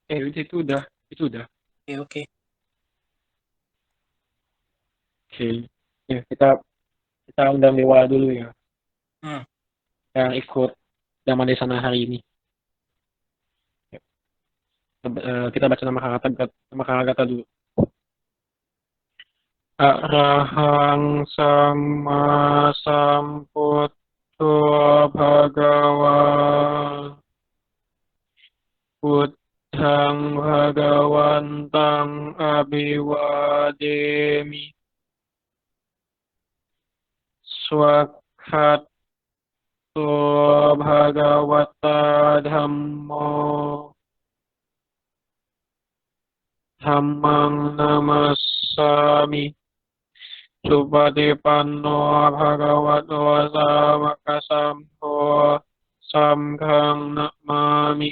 Itu udah. Oke, oke. Oke. Ya, kita undang Dewa dulu ya, Hmm. yang ikut zaman di sana hari ini. Ya, kita baca nama kata dulu. Arahang sama samputo bhagawa Buddhang bhagawantang abhiwademi Swakhat bhagawata dhammo dhammang namassami Supatipanno bhagavato sāvaka sangho samghang namami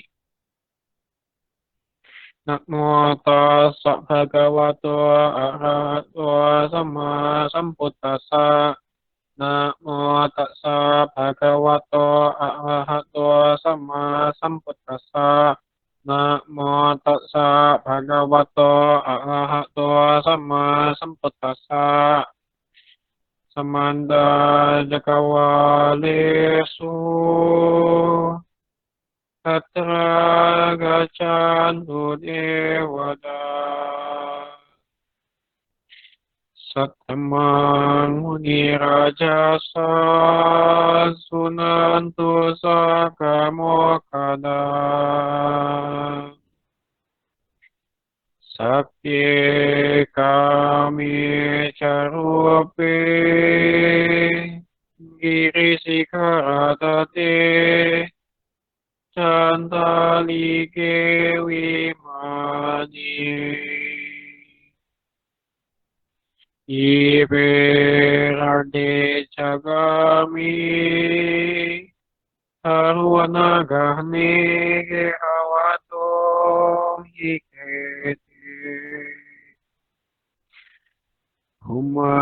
Namo tassa bhagavato arahato sama sambuddhassa Namo tassa bhagavato arahato sama sambuddhassa Namo tassa bhagavato arahato sama sambuddhassa Samanda Jakawalesu Tatra Gachantu Devada Satamang Muni Rajasa Sunantu Sakamokada Sakti kami carupe Giri sikaratate Cantalike wimani Iberarde cagami Arwanagahne gehawato hikete Huma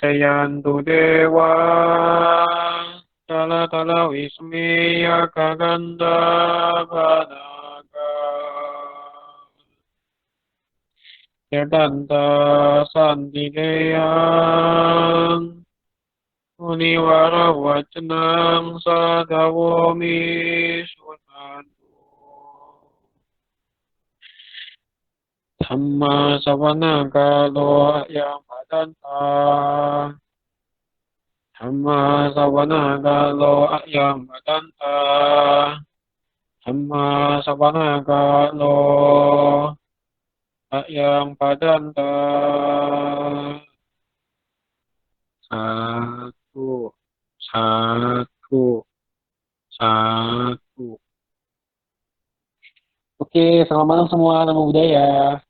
jayantu dewa Tala tala wismiya kaganda badaga Yadanta santideyan Uniwara wacanang sadawomi sunantu Dhamma sawana kalo yang padanta Dhamma sawana kalo yang padanta Dhamma sawana kalo yang padanta Satu, satu, satu. Oke, selamat malam semua nama budaya.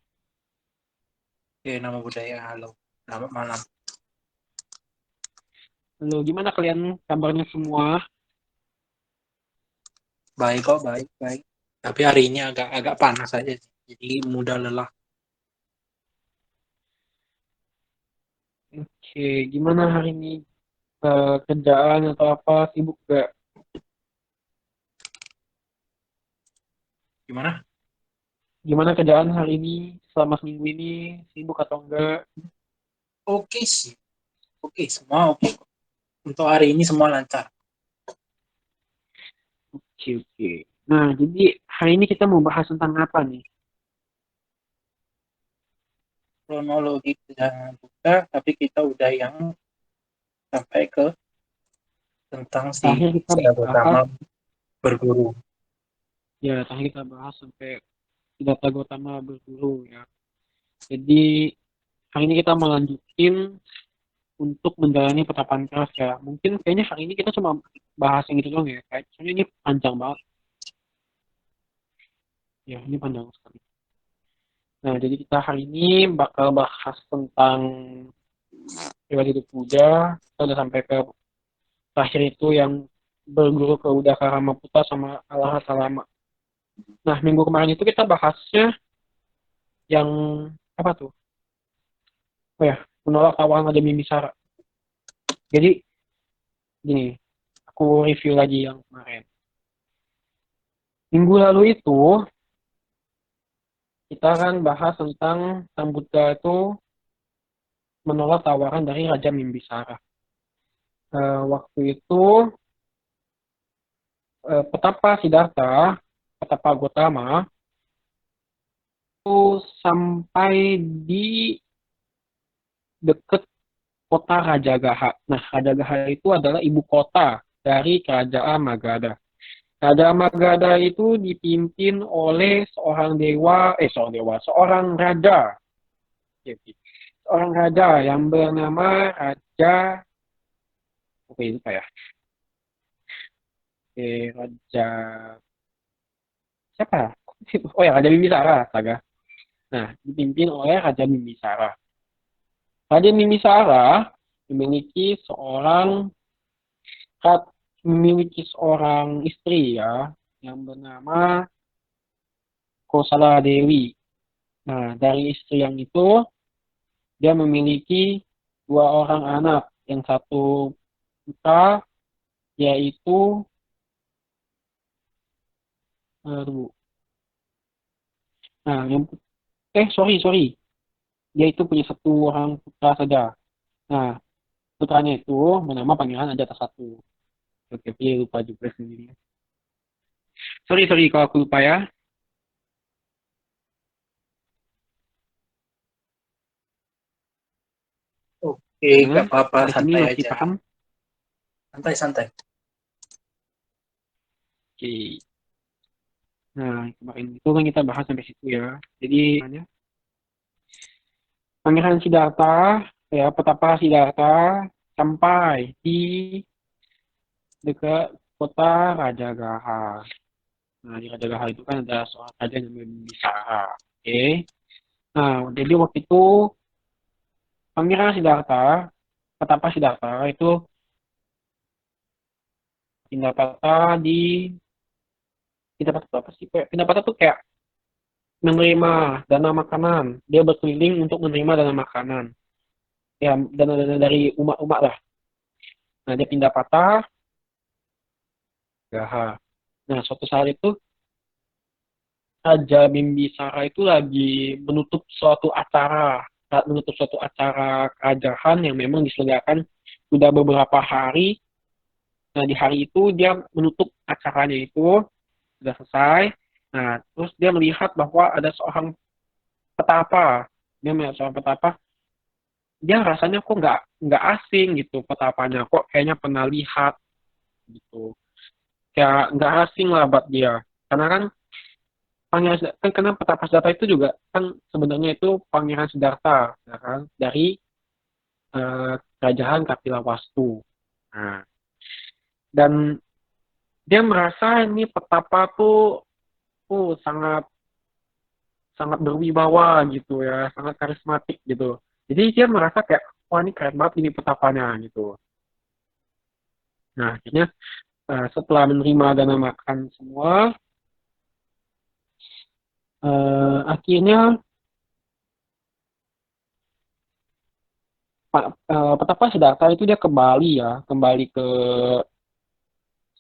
Oke, nama budaya. Halo. Selamat malam. Halo, gimana kalian kabarnya semua? Baik kok, baik, baik. Tapi hari ini agak agak panas aja sih. Jadi mudah lelah. Oke, gimana hari ini kerjaan atau apa sibuk gak? Gimana? Gimana kerjaan hari ini selama seminggu ini sibuk atau enggak? Oke sih. Oke, semua oke. Untuk hari ini semua lancar. Oke, oke. Nah, jadi hari ini kita mau bahas tentang apa nih? Kronologi perjalanan kita, tapi kita udah yang sampai ke tentang si Terakhir kita bahas, Sadatama berguru. terakhir kita bahas sampai Siddhartha Gautama berguru ya. Jadi hari ini kita melanjutin untuk menjalani pertapaan keras ya. Mungkin kayaknya hari ini kita cuma bahas yang itu doang ya. Soalnya ini panjang banget. Ya, ini panjang sekali. Nah, jadi kita hari ini bakal bahas tentang riwayat hidup Buddha. Kita udah sampai ke terakhir itu yang berguru ke Udaka Ramaputa sama Alahat Lama. Nah, minggu kemarin itu kita bahasnya yang apa tuh? Oh ya, menolak tawaran ada Bimbisara. Jadi gini, aku review lagi yang kemarin. Minggu lalu itu kita kan bahas tentang Sang Buddha itu menolak tawaran dari Raja Bimbisara. Waktu itu petapa Siddhartha, petapa Gotama itu sampai di dekat kota Rajagaha. Nah, Rajagaha itu adalah ibu kota dari Kerajaan Magadha. Kerajaan Magadha itu dipimpin oleh seorang raja. Jadi, seorang raja yang bernama Raja, oke lupa ya, Raja siapa? Oh ya, Raja Bimbisara, astaga. Nah, dipimpin oleh Raja Bimbisara. Raja Bimbisara memiliki seorang memiliki seorang istri ya yang bernama Kosala Dewi. Nah, dari istri yang itu dia memiliki dua orang anak. Yang satu putra yaitu tunggu. Nah, sorry. Dia itu punya satu orang putra saja. Nah, putranya itu bernama Pangeran Ajata satu. Oke, lupa juga sendiri. Sorry kalau aku lupa ya. Oke, Gimana? gak apa-apa, Sampai sini santai masih aja. paham? Santai-santai. Oke. Nah, kemarin itu kan kita bahas sampai situ ya. Jadi, Pangeran Siddhartha, ya, petapa Siddhartha sampai di dekat kota Rajagaha. Nah, di Rajagaha itu kan ada seorang raja yang Bimbisara. Oke. Nah, jadi waktu itu Pangeran Siddhartha, petapa Siddhartha itu pindah patah pindah patah apa sih? Pindah patah tuh kayak menerima dana makanan. Dia berkeliling untuk menerima dana makanan. Ya, dana-dana dari umat-umat lah. Nah, dia pindah patah, Gaha. Nah, suatu saat itu Raja Bimbisara itu lagi menutup suatu acara kerajaan yang memang diselenggarakan sudah beberapa hari. Nah, di hari itu dia menutup acaranya itu sudah selesai. Nah, terus dia melihat bahwa ada seorang petapa. Dia melihat seorang petapa. Dia rasanya kok nggak asing gitu petapanya. Kok kayaknya pernah lihat gitu. Kayak nggak asing lah buat dia. Karena kan karena petapa Siddhartha itu juga kan sebenarnya itu Pangeran Siddhartha ya kan dari kerajaan Kapilawastu. Nah, dan dia merasa ini petapa tuh sangat sangat berwibawa gitu ya, sangat karismatik gitu. Jadi dia merasa kayak wah ini keren banget ini petapanya gitu. Nah, akhirnya setelah menerima dana makan semua, akhirnya petapa Siddhartha itu dia kembali ke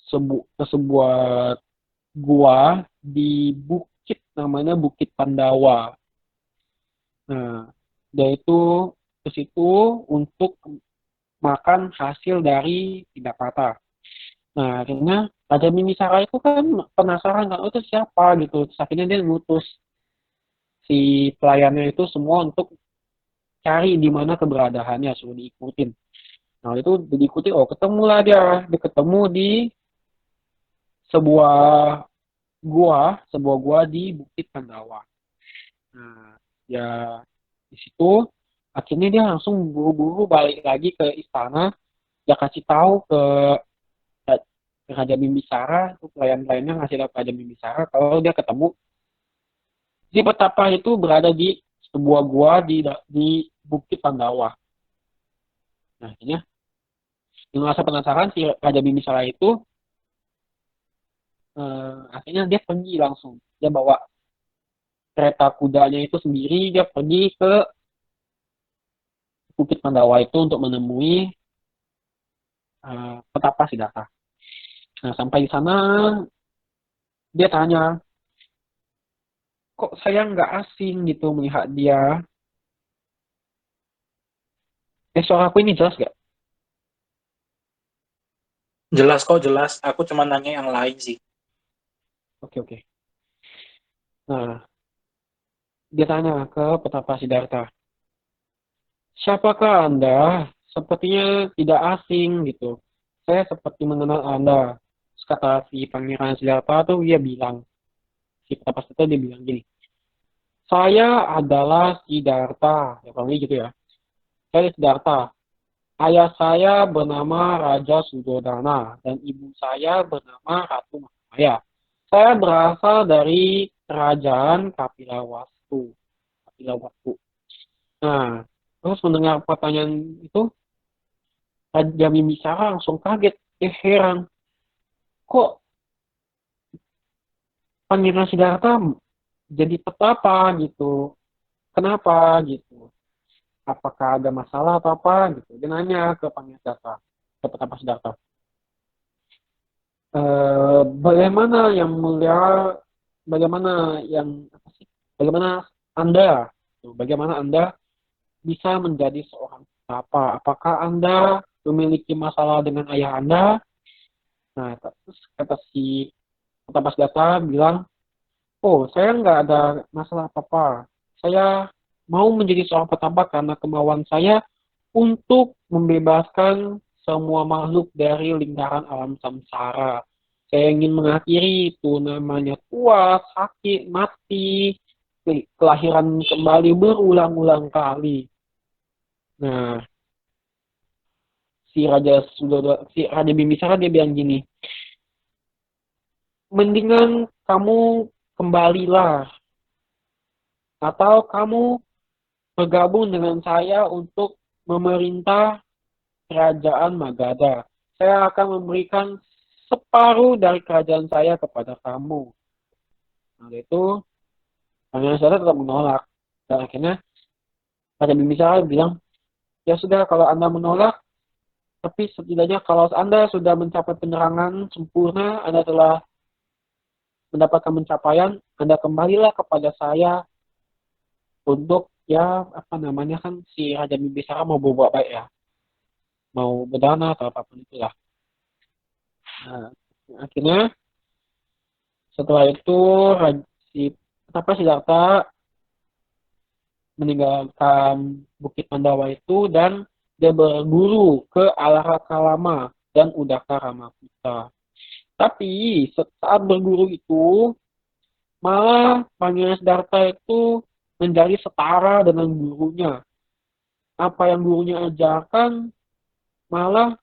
sebuah gua di bukit namanya Bukit Pandawa. Nah, dia itu ke situ untuk makan hasil dari tindak patah. Nah, akhirnya Raja Bimbisara itu kan penasaran kan, oh, itu siapa gitu. Terus akhirnya dia ngutus si pelayannya itu semua untuk cari di mana keberadaannya, suruh diikutin. Nah, itu diikuti, oh ketemulah dia ketemu di sebuah sebuah gua di Bukit Pandawa. Nah, ya di situ akhirnya dia langsung buru-buru balik lagi ke istana. Dia kasih tahu ke Raja Bimbisara, itu pelayan-pelayannya ngasih tahu ke Raja Bimbisara kalau dia ketemu si petapa itu berada di sebuah gua di Bukit Pandawa. Nah, akhirnya dengan rasa penasaran si Raja Bimbisara itu akhirnya dia pergi langsung. Dia bawa kereta kudanya itu sendiri, dia pergi ke Bukit Pandawa itu untuk menemui petapa Siddhartha. Nah, sampai di sana dia tanya, kok saya nggak asing gitu melihat dia. Suara aku ini jelas nggak? Jelas kok, jelas. Aku cuma nanya yang lain sih. Oke, oke. Nah, dia tanya ke Petapa Siddhartha, siapakah Anda? Sepertinya tidak asing gitu. Saya seperti mengenal Anda. Terus kata si Pangeran Siddhartha tuh dia bilang, si Petapa Siddhartha dia bilang gini, saya adalah Siddhartha. Ya, kalau gitu ya. Saya Siddhartha. Ayah saya bernama Raja Suddhodana dan ibu saya bernama Ratu Mahamaya. Saya berasal dari kerajaan Kapilawastu. Kapilawastu. Nah, terus mendengar pertanyaan itu, Raja Bimbisara langsung kaget. Heran. Kok Pangeran Siddhartha jadi petapa gitu? Kenapa gitu? Apakah ada masalah atau apa gitu? Dia nanya ke Pangeran Siddhartha, ke petapa Siddhartha. Bagaimana yang mulia, bagaimana yang apa sih? Bagaimana Anda, bagaimana Anda bisa menjadi seorang petapa? Apakah Anda memiliki masalah dengan ayah Anda? Nah, terus kata si petapa Siddhartha bilang, oh, saya nggak ada masalah apa-apa. Saya mau menjadi seorang petapa karena kemauan saya untuk membebaskan semua makhluk dari lingkaran alam samsara. Saya ingin mengakhiri itu namanya tua, sakit, mati, kelahiran kembali berulang-ulang kali. Nah, si Raja Bimbisara dia bilang gini, mendingan kamu kembalilah atau kamu bergabung dengan saya untuk memerintah kerajaan Magadha. Saya akan memberikan separuh dari kerajaan saya kepada kamu. Nah, itu Pangeran Siddhartha tetap menolak. Dan akhirnya Raja Bimbisara bilang, ya sudah kalau Anda menolak, tapi setidaknya kalau Anda sudah mencapai penerangan sempurna, Anda telah mendapatkan pencapaian, Anda kembalilah kepada saya untuk ya apa namanya kan si Raja Bimbisara mau berbuat baik ya, mau berdana atau apapun itulah. Nah, akhirnya setelah itu si apa Siddhartha meninggalkan Bukit Mandawa itu dan dia berguru ke Alarakalama dan Udaka Ramaputra. Tapi saat berguru itu malah Pangeran Siddhartha itu menjadi setara dengan gurunya. Apa yang gurunya ajarkan malah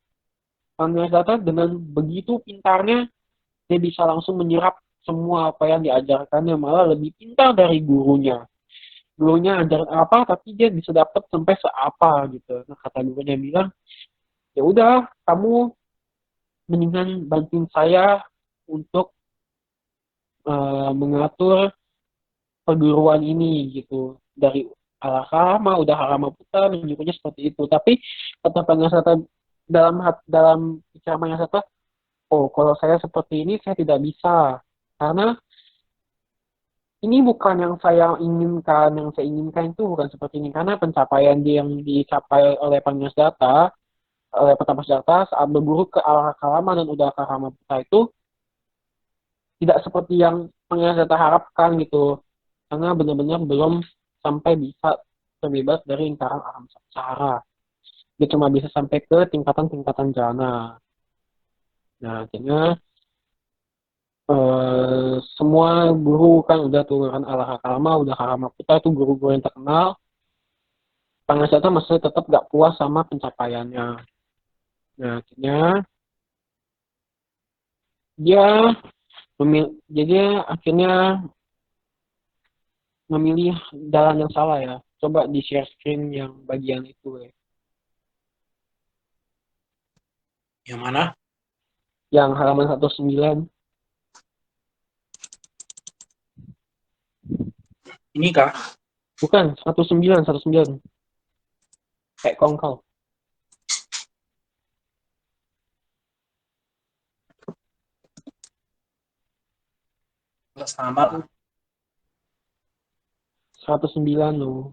Pangeran Siddhartha dengan begitu pintarnya dia bisa langsung menyerap semua apa yang diajarkannya malah lebih pintar dari gurunya. Gurunya ajarin apa tapi dia bisa dapat sampai seapa gitu. Nah, kata gurunya bilang, ya udah kamu mendingan bantuin saya untuk mengatur perguruan ini gitu dari Alakama udah Harama Putra menyuruhnya seperti itu tapi kata Pangasata dalam pikiran Pangasata, oh kalau saya seperti ini saya tidak bisa karena ini bukan yang saya inginkan. Yang saya inginkan itu bukan seperti ini. Karena pencapaian yang dicapai oleh Pangasdata, oleh Pertama Data saat berguru ke Alakakalama dan Udaka Ramaputra itu tidak seperti yang Pangasdata harapkan gitu. Karena benar-benar belum sampai bisa terbebas dari lingkaran alam samsara. Dia cuma bisa sampai ke tingkatan-tingkatan jana. Nah, akhirnya semua guru kan udah turun Alakakalama, udah Ramaputra itu guru-guru yang terkenal. Pangasata masih tetap gak puas sama pencapaiannya. Nah, akhirnya dia jadi akhirnya memilih jalan yang salah ya. Coba di share screen yang bagian itu ya. Yang mana? Yang halaman 19. Ini kah? Bukan, 19, 19. Kayak kongkal. Nggak sama tuh. 109 loh.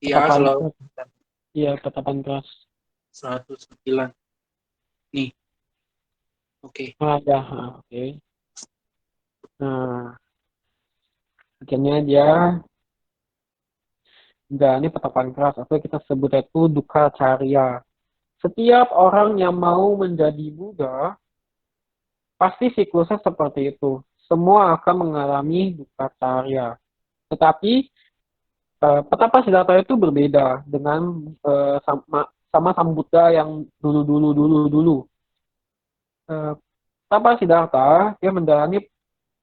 Iya, Petapan selalu keras. Iya, petapan keras. 109. Nih, oke. Ada, oke. Nah, akhirnya dia menjalani petapan keras atau kita sebut itu dukkha carya. Setiap orang yang mau menjadi Buddha, pasti siklusnya seperti itu. Semua akan mengalami dukkha carya. Tetapi petapa Siddhartha itu berbeda dengan sama Sang Buddha yang dulu. Eh, petapa Siddhartha dia menjalani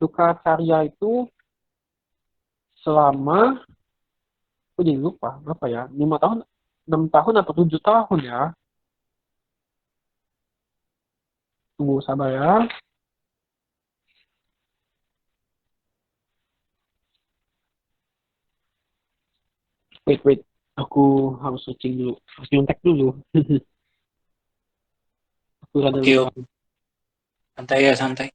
dukkha carya itu selama, aku jadi lupa berapa ya, 5 tahun, 6 tahun atau 7 tahun ya. Tunggu sabar ya. Wait. Aku harus searching dulu. Harus nyontek dulu. Aku rada Oke, lupa. oke. Santai ya, santai.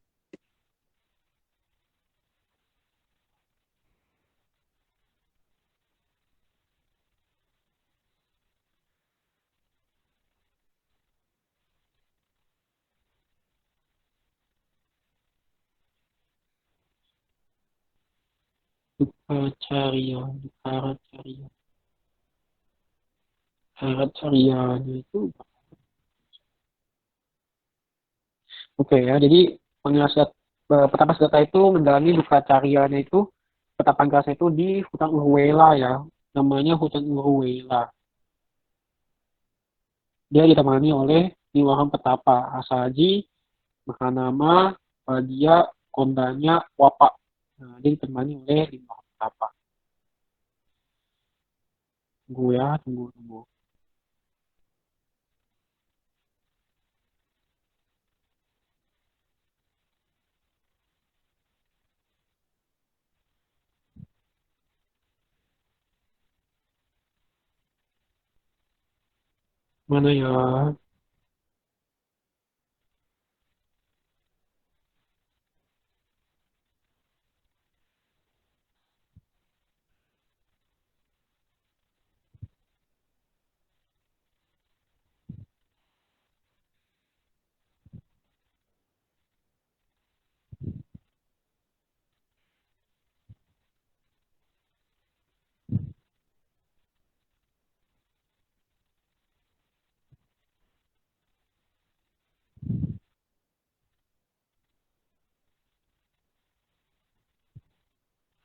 Dukkacarya, Dukkacarya. Caryanya itu. Oke ya, jadi penjelasan petapa Siddhartha itu menjalani Dukkacaryanya itu, petapan kerasnya itu di hutan Urwela ya. Namanya hutan Urwela. Dia ditemani oleh 5 orang petapa. Asaji, Mahanama, dia kondanya Wapa. Nah, dia ditemani oleh 5 orang petapa. Tunggu ya, tunggu. Mana ya?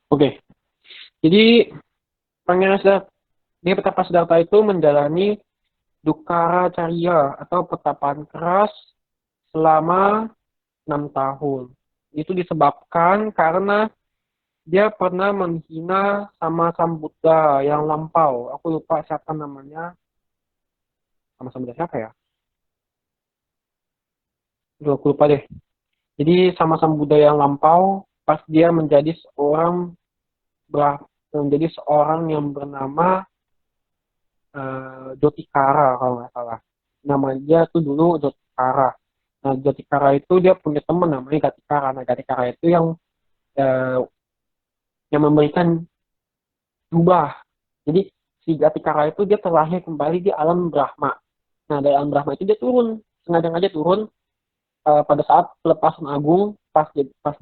Oke, jadi Pangeran Siddhartha, dia petapa Siddhartha itu menjalani Dukkara Carya atau petapaan keras selama 6 tahun. Itu disebabkan karena dia pernah menghina sama Sang Buddha yang lampau. Aku lupa siapa namanya. Sama Sang Buddha siapa ya? Aduh, aku lupa deh. Jadi sama Sang Buddha yang lampau, pas dia menjadi seorang yang bernama Jotikara kalau nggak salah. Nama dia tuh dulu Jotikara. Nah, Jotikara itu dia punya teman namanya Gatikara. Nah, Gatikara itu eh, yang memberikan jubah. Jadi si Gatikara itu dia terlahir kembali di alam Brahma. Nah, dari alam Brahma itu dia turun, sengaja turun pada saat pelepasan agung, pas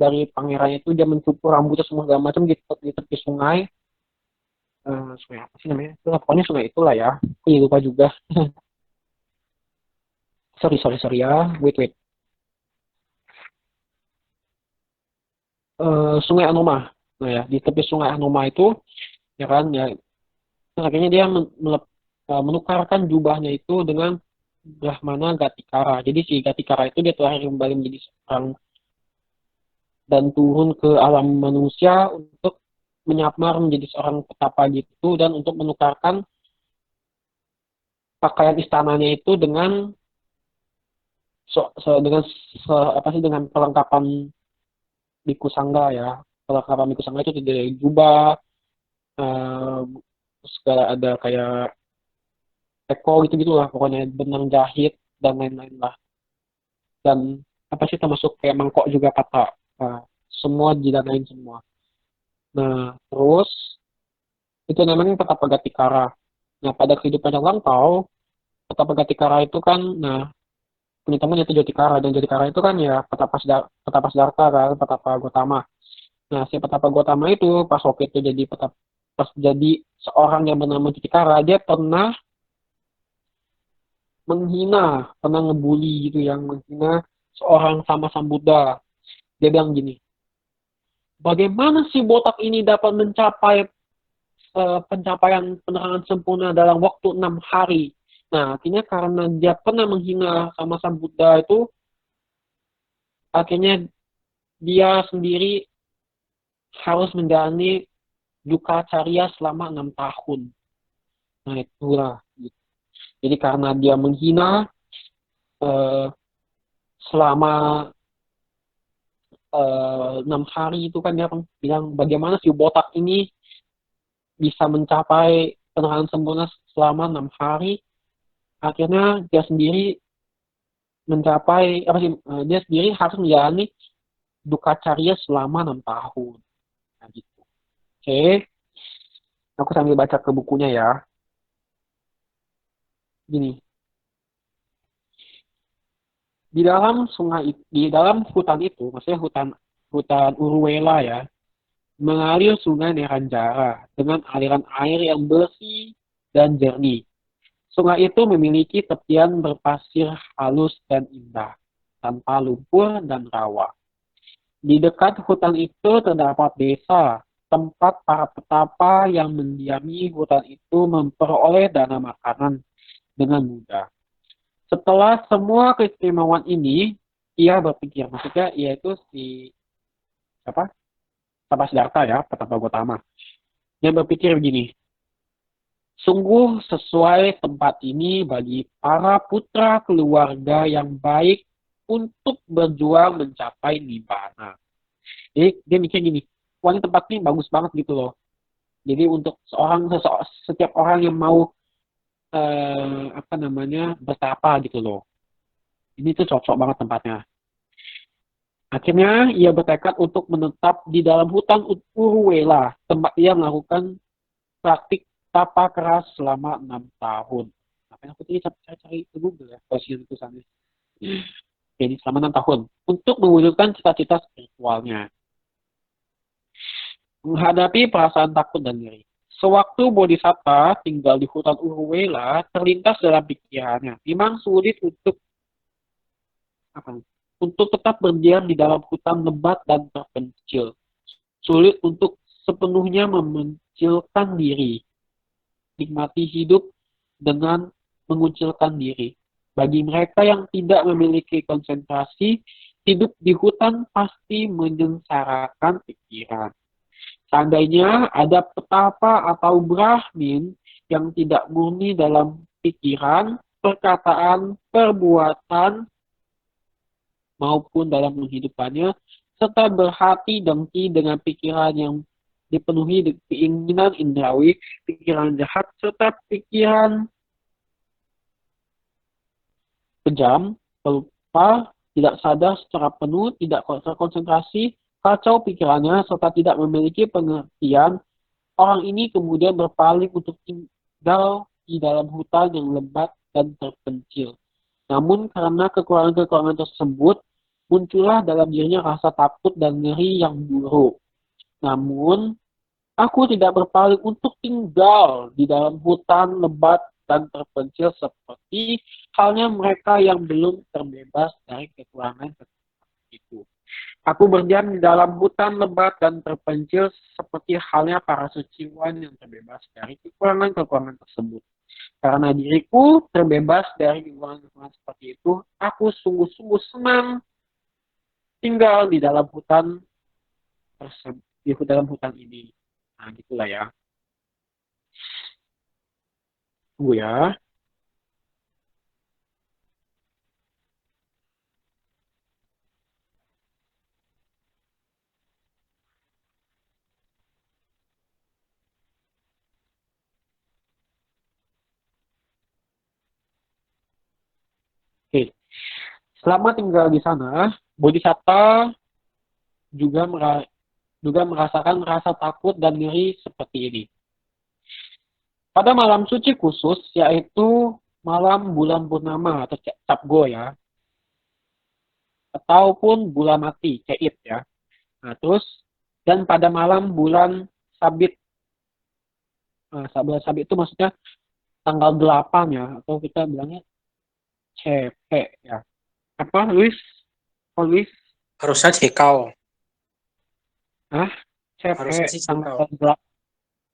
dari pangerannya itu dia mencukur rambutnya semua segala macam di tepi sungai. Sungai apa sih namanya? Itulah, pokoknya sungai itulah ya. Aku lupa juga. Sorry ya. Wait. Sungai Anoma. Nah ya, di tepi Sungai Anoma itu, ya kan, ya, terus akhirnya dia menukarkan jubahnya itu dengan Brahmana Gatikara. Jadi si Gatikara itu dia terakhir kembali menjadi seorang dan turun ke alam manusia untuk menyamar menjadi seorang petapa gitu dan untuk menukarkan pakaian istananya itu dengan apa sih, dengan perlengkapan biku sangga ya. Perlengkapan biku sangga itu dari jubah, eh, terus ada kayak teko gitu lah, pokoknya benang jahit dan lain-lain lah. Dan apa sih, termasuk kayak mangkok juga kata. Nah, semua didanain semua. Nah, terus Itu namanya petapa Gatikara. Nah, pada kehidupan yang lampau, petapa Gatikara itu kan, nah, teman-teman itu Jotikara, dan Jotikara itu kan ya petapa Siddhartha kan, petapa Gotama. Nah, si petapa Gotama itu pas waktu itu jadi pas jadi seorang yang bernama Jotikara, dia pernah ngebully gitu, yang menghina seorang sama Sambuddha. Dia bilang gini, bagaimana si botak ini dapat mencapai pencapaian penerangan sempurna dalam waktu 6 hari. Nah, akhirnya karena dia pernah menghina sama Sang Buddha itu, akhirnya dia sendiri harus menjalani duka carya selama 6 tahun. Nah, itulah. Jadi karena dia menghina eh, selama 6 hari itu kan dia bilang bagaimana si botak ini bisa mencapai penerangan sempurna selama 6 hari. Akhirnya dia sendiri mencapai apa sih dia sendiri harus menjalani duka carya selama 6 tahun. Nah, gitu. Oke, aku sambil baca ke bukunya ya. Gini, di dalam hutan itu, maksudnya hutan hutan Urwela ya, mengalir sungai Neranjara dengan aliran air yang bersih dan jernih. Sungai itu memiliki tepian berpasir halus dan indah, tanpa lumpur dan rawa. Di dekat hutan itu terdapat desa, tempat para petapa yang mendiami hutan itu memperoleh dana makanan dengan mudah. Setelah semua keistimewaan ini, ia berpikir, maksudnya yaitu si apa? Tapa Siddhartha ya, Petapa Gotama. Dia berpikir begini, sungguh sesuai tempat ini bagi para putra keluarga yang baik untuk berjuang mencapai nibbana. Jadi dia mikir gini, wah ini tempat ini bagus banget gitu loh. Jadi untuk setiap orang yang mau apa namanya bertapa gitu loh. Ini tuh cocok banget tempatnya. Akhirnya ia bertekad untuk menetap di dalam hutan Urwela, tempat ia melakukan praktik tapa keras selama 6 tahun. Ngapain aku tadi cari ke Google ya, posisi tulisannya. Jadi selama 6 tahun untuk mewujudkan cita-cita spiritualnya, menghadapi perasaan takut dan ngeri. Sewaktu Bodhisatta tinggal di hutan Urwela, terlintas dalam pikirannya. Memang sulit apa, untuk tetap berdiam di dalam hutan lebat dan terpencil. Sulit untuk sepenuhnya memencilkan diri. Nikmati hidup dengan mengucilkan diri. Bagi mereka yang tidak memiliki konsentrasi, hidup di hutan pasti menyengsarakan pikiran. Seandainya ada petapa atau Brahmin yang tidak murni dalam pikiran, perkataan, perbuatan, maupun dalam kehidupannya, serta berhati dengki dengan pikiran yang dipenuhi keinginan indrawi, pikiran jahat, serta pikiran kejam, pelupa, tidak sadar secara penuh, tidak terkonsentrasi, kacau pikirannya, serta tidak memiliki pengertian, orang ini kemudian berpaling untuk tinggal di dalam hutan yang lebat dan terpencil. Namun karena kekurangan-kekurangan tersebut, muncullah dalam dirinya rasa takut dan ngeri yang buruk. Namun, aku tidak berpaling untuk tinggal di dalam hutan lebat dan terpencil seperti halnya mereka yang belum terbebas dari kekurangan itu. Aku berdiam di dalam hutan lebat dan terpencil seperti halnya para suciwan yang terbebas dari kekurangan-kekurangan tersebut. Karena diriku terbebas dari kekurangan-kekurangan seperti itu, aku sungguh-sungguh senang tinggal di dalam hutan tersebut, di dalam hutan ini. Nah, gitulah ya. Tunggu ya. Oke. Selama tinggal di sana, Bodhisatta juga juga merasakan rasa takut dan ngeri seperti ini. pada malam suci khusus, yaitu malam bulan purnama atau Cap Go ya, ataupun bulan mati, Cait ya. Nah, terus dan pada malam bulan sabit. Nah, bulan sabit itu maksudnya tanggal 8 ya, atau kita bilangnya CP ya. Apa, Luis? Oh, Luis? Harusnya Cekal. Ah, CP Harusnya sih Cekal. tanggal 8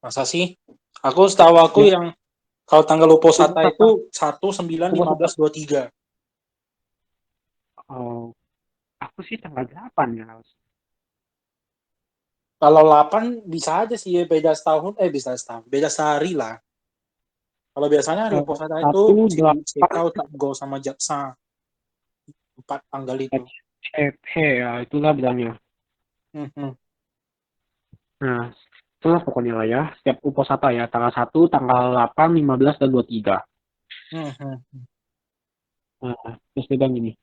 Masa sih? Aku setahu aku ya. yang kalau tanggal Uposata Uposata. itu 1/9/15/23. Oh, aku sih tanggal 8 ya. Kalau 8 bisa aja sih ya, beda setahun, bisa setahun, beda sehari lah. Kalau biasanya hari Uposata itu 1/8 Cekal, Go sama Jaksa. 4 tanggal itu. CP ya, itulah bilangnya. Hmm. Nah, itulah pokoknya lah ya. Setiap Uposata ya, tanggal 1, tanggal 8, 15, dan 23. Hmm. Nah, terus dia bilang gini.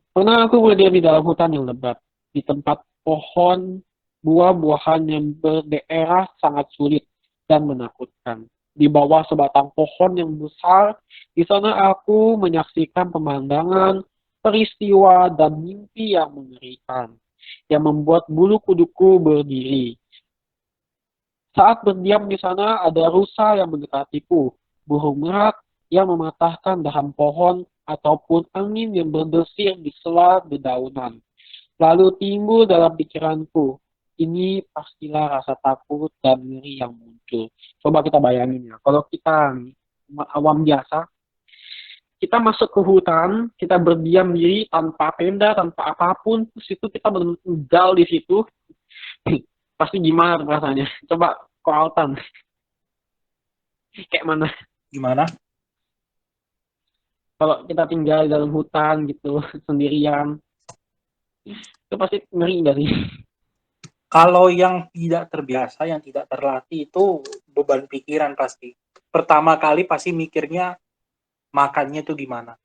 Pernah aku berdiam di dalam hutan yang lebat, di tempat pohon buah-buahan yang berdaerah sangat sulit dan menakutkan. Di bawah sebatang pohon yang besar, di sana aku menyaksikan pemandangan, peristiwa, dan mimpi yang mengerikan, yang membuat bulu kuduku berdiri. Saat berdiam di sana, ada rusa yang mendekatiku, burung merak yang mematahkan dahan pohon, ataupun angin yang berdesir di sela dedaunan. Lalu timbul dalam pikiranku, ini pastilah rasa takut dan ngeri yang muncul. Coba kita bayangin ya, kalau kita awam biasa, kita masuk ke hutan, kita berdiam diri tanpa tenda, tanpa apapun, terus itu kita benar-benar di situ, pasti gimana rasanya? Coba kau Altan, kayak mana? Gimana? Kalau kita tinggal di dalam hutan gitu, sendirian, itu pasti ngeri nggak sih? Kalau yang tidak terbiasa, yang tidak terlatih itu beban pikiran pasti. Pertama kali pasti mikirnya makannya tuh gimana.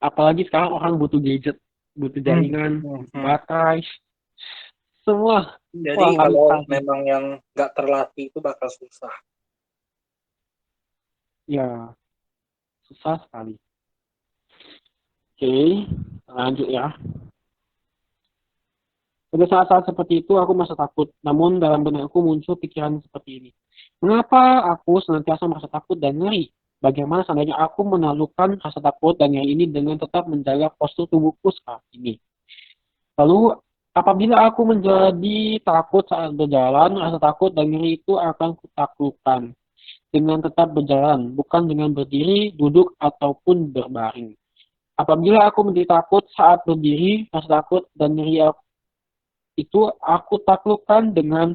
Apalagi sekarang orang butuh gadget, butuh jaringan, butuh Hmm. baterai, semua. Jadi Wah, nggak kalau bisa sih. memang yang nggak terlatih itu bakal susah. Ya, susah sekali. Oke, lanjut ya. Pada saat-saat seperti itu aku merasa takut, namun dalam benakku muncul pikiran seperti ini. Mengapa aku senantiasa merasa takut dan ngeri? Bagaimana seandainya aku menaklukkan rasa takut dan ngeri ini dengan tetap menjaga postur tubuhku saat ini? Lalu, apabila aku menjadi takut saat berjalan, rasa takut dan nyeri itu akan kutaklukkan dengan tetap berjalan, bukan dengan berdiri, duduk, ataupun berbaring. Apabila aku menjadi takut saat berdiri, rasa takut dan nyeri itu aku taklukkan dengan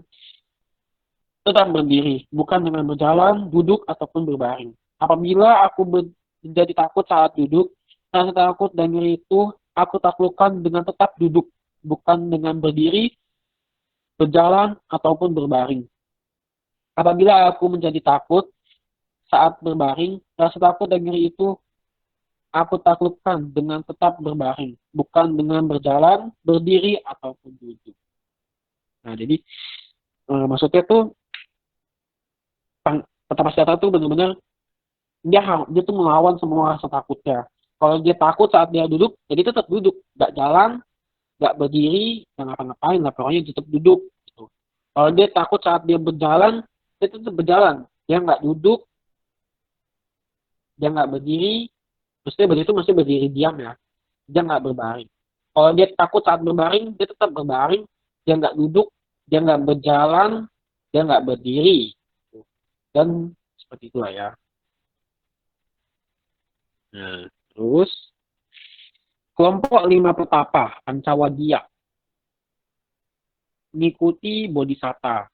tetap berdiri, bukan dengan berjalan, duduk, ataupun berbaring. Apabila aku menjadi takut saat duduk, rasa takut dan nyeri itu aku taklukkan dengan tetap duduk, bukan dengan berdiri, berjalan, ataupun berbaring. Apabila aku menjadi takut saat berbaring, rasa takut dan nyeri itu aku taklukkan dengan tetap berbaring, bukan dengan berjalan, berdiri, ataupun duduk. Nah, jadi maksudnya tuh pertama senjata tuh benar-benar dia tuh melawan semua rasa takutnya. Kalau dia takut saat dia duduk, jadi tetap duduk, nggak jalan, nggak berdiri, nggak ngapa-ngapain lah, pokoknya tetap duduk. Gitu. Kalau dia takut saat dia berjalan, dia tetap berjalan, dia nggak duduk, dia nggak berdiri, terus dia berdiri itu masih berdiri diam ya, dia nggak berbaring. Kalau dia takut saat berbaring, dia tetap berbaring, dia nggak duduk, dia nggak berjalan, dia nggak berdiri. Gitu. Dan seperti itulah ya. Nah, terus kelompok 5 petapa Pancawadia mengikuti Bodhisatta.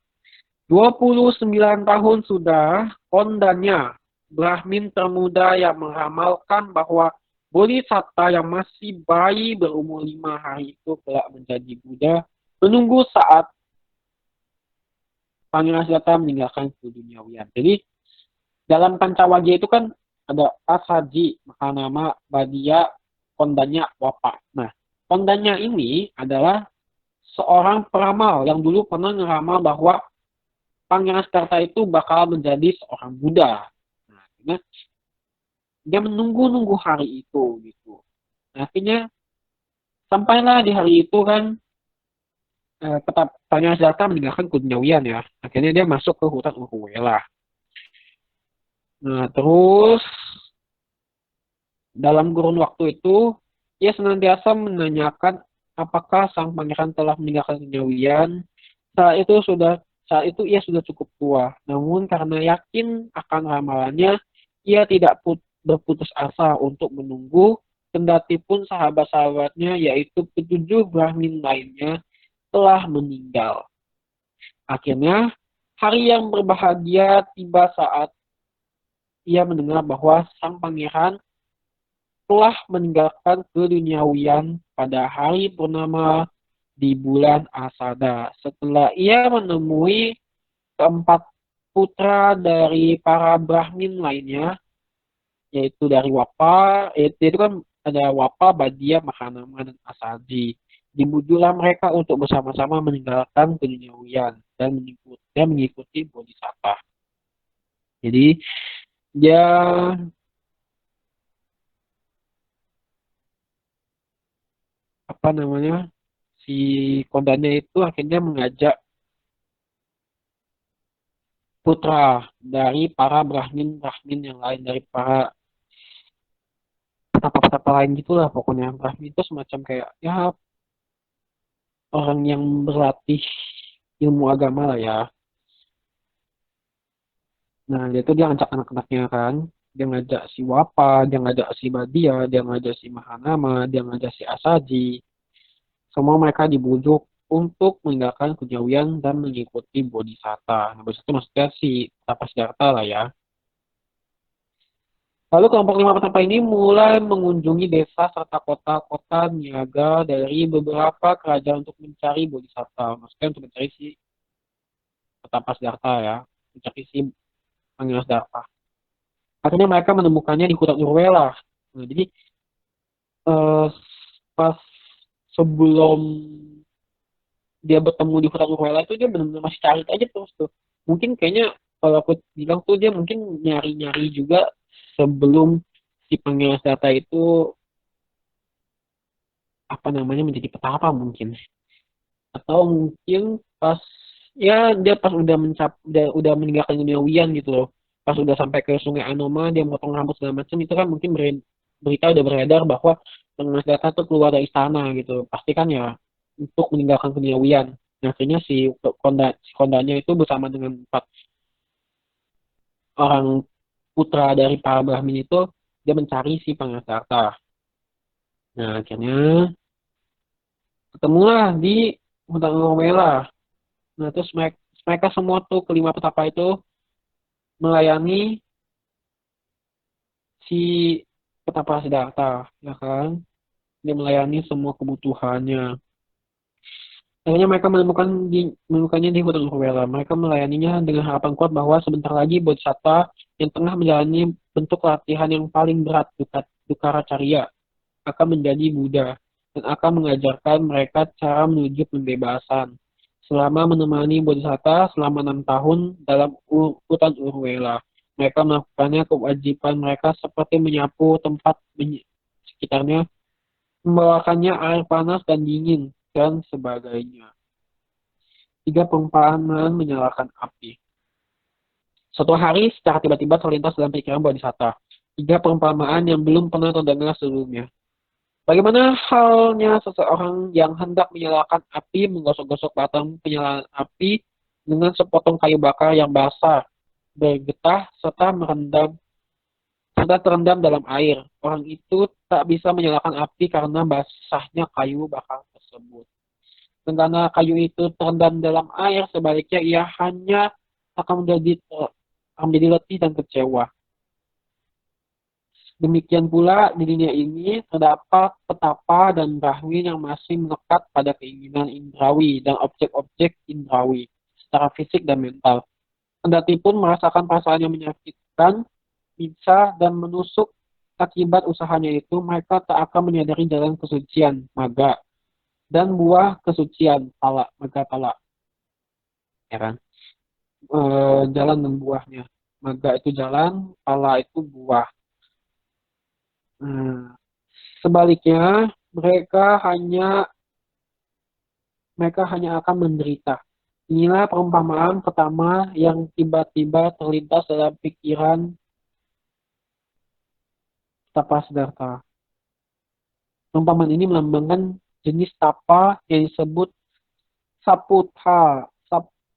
29 tahun sudah Kondanya, Brahmin termuda yang meramalkan bahwa Bodhisatta yang masih bayi berumur 5 hari itu kelak menjadi Buddha, menunggu saat Pangeran Siddhartha meninggalkan keduniawian. Jadi dalam Pancawagya itu kan ada Asaji, Mahanama, Badia, Kondanya, Wapa. Nah, Kondanya ini adalah seorang peramal yang dulu pernah ngeramal bahwa Pangeran Siddhartha itu bakal menjadi seorang Buddha. Nah, akhirnya dia menunggu-nunggu hari itu gitu. Nah, akhirnya sampailah di hari itu kan Pangeran Siddhartha meninggalkan keduniawian ya. Akhirnya dia masuk ke hutan Urwela. Nah, terus dalam kurun waktu itu ia senantiasa menanyakan apakah sang pangeran telah meninggalkan keduniawian. Saat itu ia sudah cukup tua. Namun karena yakin akan ramalannya, ia tidak berputus asa untuk menunggu. Kendati pun sahabat-sahabatnya, yaitu ketujuh Brahmin lainnya, telah meninggal. Akhirnya, hari yang berbahagia tiba saat ia mendengar bahwa sang pangeran telah meninggalkan keduniawian pada hari purnama di bulan Asada. Setelah ia menemui keempat putra dari para Brahmin lainnya, yaitu dari Wapa, yaitu kan ada Wapa, Badia, Mahanama, dan Asadi. Dibujulah mereka untuk bersama-sama meninggalkan keduniawian dan mengikuti Bodhisattva. Jadi dia apa namanya si Kondanya itu akhirnya mengajak putra dari para Brahmin yang lain, dari para petapa-petapa lain gitulah pokoknya. Brahmin itu semacam kayak ya orang yang berlatih ilmu agama lah ya. Nah, dia ngajak anak-anaknya kan. Dia ngajak si Wapa, dia ngajak si Badia, dia ngajak si Mahanama, dia ngajak si Asaji. Semua mereka dibujuk untuk meninggalkan kejauhan dan mengikuti Bodhisatta. Nah, Bodhisatta maksudnya si Tapasiddhartha lah ya. Lalu kelompok lima petapa ini mulai mengunjungi desa serta kota-kota niaga dari beberapa kerajaan untuk mencari Bodhisatta. Maksudnya untuk mencari si petapa Siddhartha ya. Mencari si Pangeran Siddhartha. Akhirnya mereka menemukannya di hutan Urwela. Nah, jadi eh, pas sebelum dia bertemu di hutan Urwela itu dia benar-benar masih cari aja terus tuh. Mungkin kayaknya kalau aku bilang tuh dia mungkin nyari-nyari juga sebelum si Pangeran Siddhartha itu apa namanya menjadi petapa mungkin. Atau mungkin pas ya dia pas udah meninggalkan dunia Wian gitu loh. Pas udah sampai ke Sungai Anoma dia motong rambut segala macam itu kan mungkin berita udah beredar bahwa Pangeran Siddhartha tuh keluar dari istana gitu. Pasti kan ya untuk meninggalkan dunia Wian. Nah, akhirnya si Kondanya itu bersama dengan empat orang putra dari para Brahmin itu dia mencari si Pangeran Siddhartha. Nah, akhirnya ketemulah di hutan Ngomela. Nah, terus mereka semua tuh kelima petapa itu melayani si petapa Siddhartha, ya kan? Dia melayani semua kebutuhannya. Akhirnya mereka menemukannya di hutan Urwela. Mereka melayaninya dengan harapan kuat bahwa sebentar lagi Bodhisattva yang tengah menjalani bentuk latihan yang paling berat, Dukara Carya, akan menjadi Buddha dan akan mengajarkan mereka cara menuju pembebasan. Selama menemani Bodhisattva selama 6 tahun dalam hutan Urwela, mereka melakukannya kewajiban mereka seperti menyapu tempat sekitarnya, membawakannya air panas dan dingin, dan sebagainya. 3 perumpamaan menyalakan api. Suatu hari secara tiba-tiba terlintas dalam pikiran Bodhisattva 3 perumpamaan yang belum pernah terdengar sebelumnya. Bagaimana halnya seseorang yang hendak menyalakan api menggosok-gosok batang penyalaan api dengan sepotong kayu bakar yang basah, bergetah, serta terendam dalam air. Orang itu tak bisa menyalakan api karena basahnya kayu bakar tersebut. Dan karena kayu itu terendam dalam air, sebaliknya ia hanya akan menjadi letih dan kecewa. Demikian pula di dunia ini terdapat petapa dan Brahmin yang masih melekat pada keinginan indrawi dan objek-objek indrawi secara fisik dan mental. Kendati pun merasakan perasaan yang menyakitkan, bisa dan menusuk akibat usahanya itu, mereka tak akan menyadari jalan kesucian, maga, dan buah kesucian, maga pala. Ya kan? jalan dan buahnya. Maga itu jalan, pala itu buah. Nah, sebaliknya mereka hanya akan menderita. Inilah perumpamaan pertama yang tiba-tiba terlintas dalam pikiran Tapa Siddhartha. Perumpamaan ini melambangkan jenis tapa yang disebut saputha,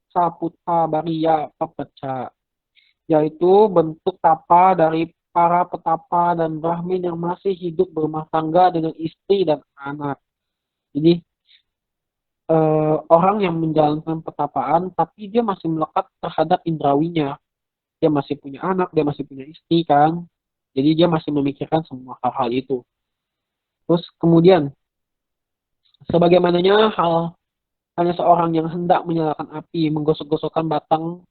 saputha bariya papaca, yaitu bentuk tapa dari para petapa dan Brahmin yang masih hidup berumah tangga dengan istri dan anak. Jadi orang yang menjalankan petapaan tapi dia masih melekat terhadap indrawinya. Dia masih punya anak, dia masih punya istri kan. Jadi dia masih memikirkan semua hal-hal itu. Terus kemudian sebagaimananya hanya seorang yang hendak menyalakan api, menggosok-gosokkan batang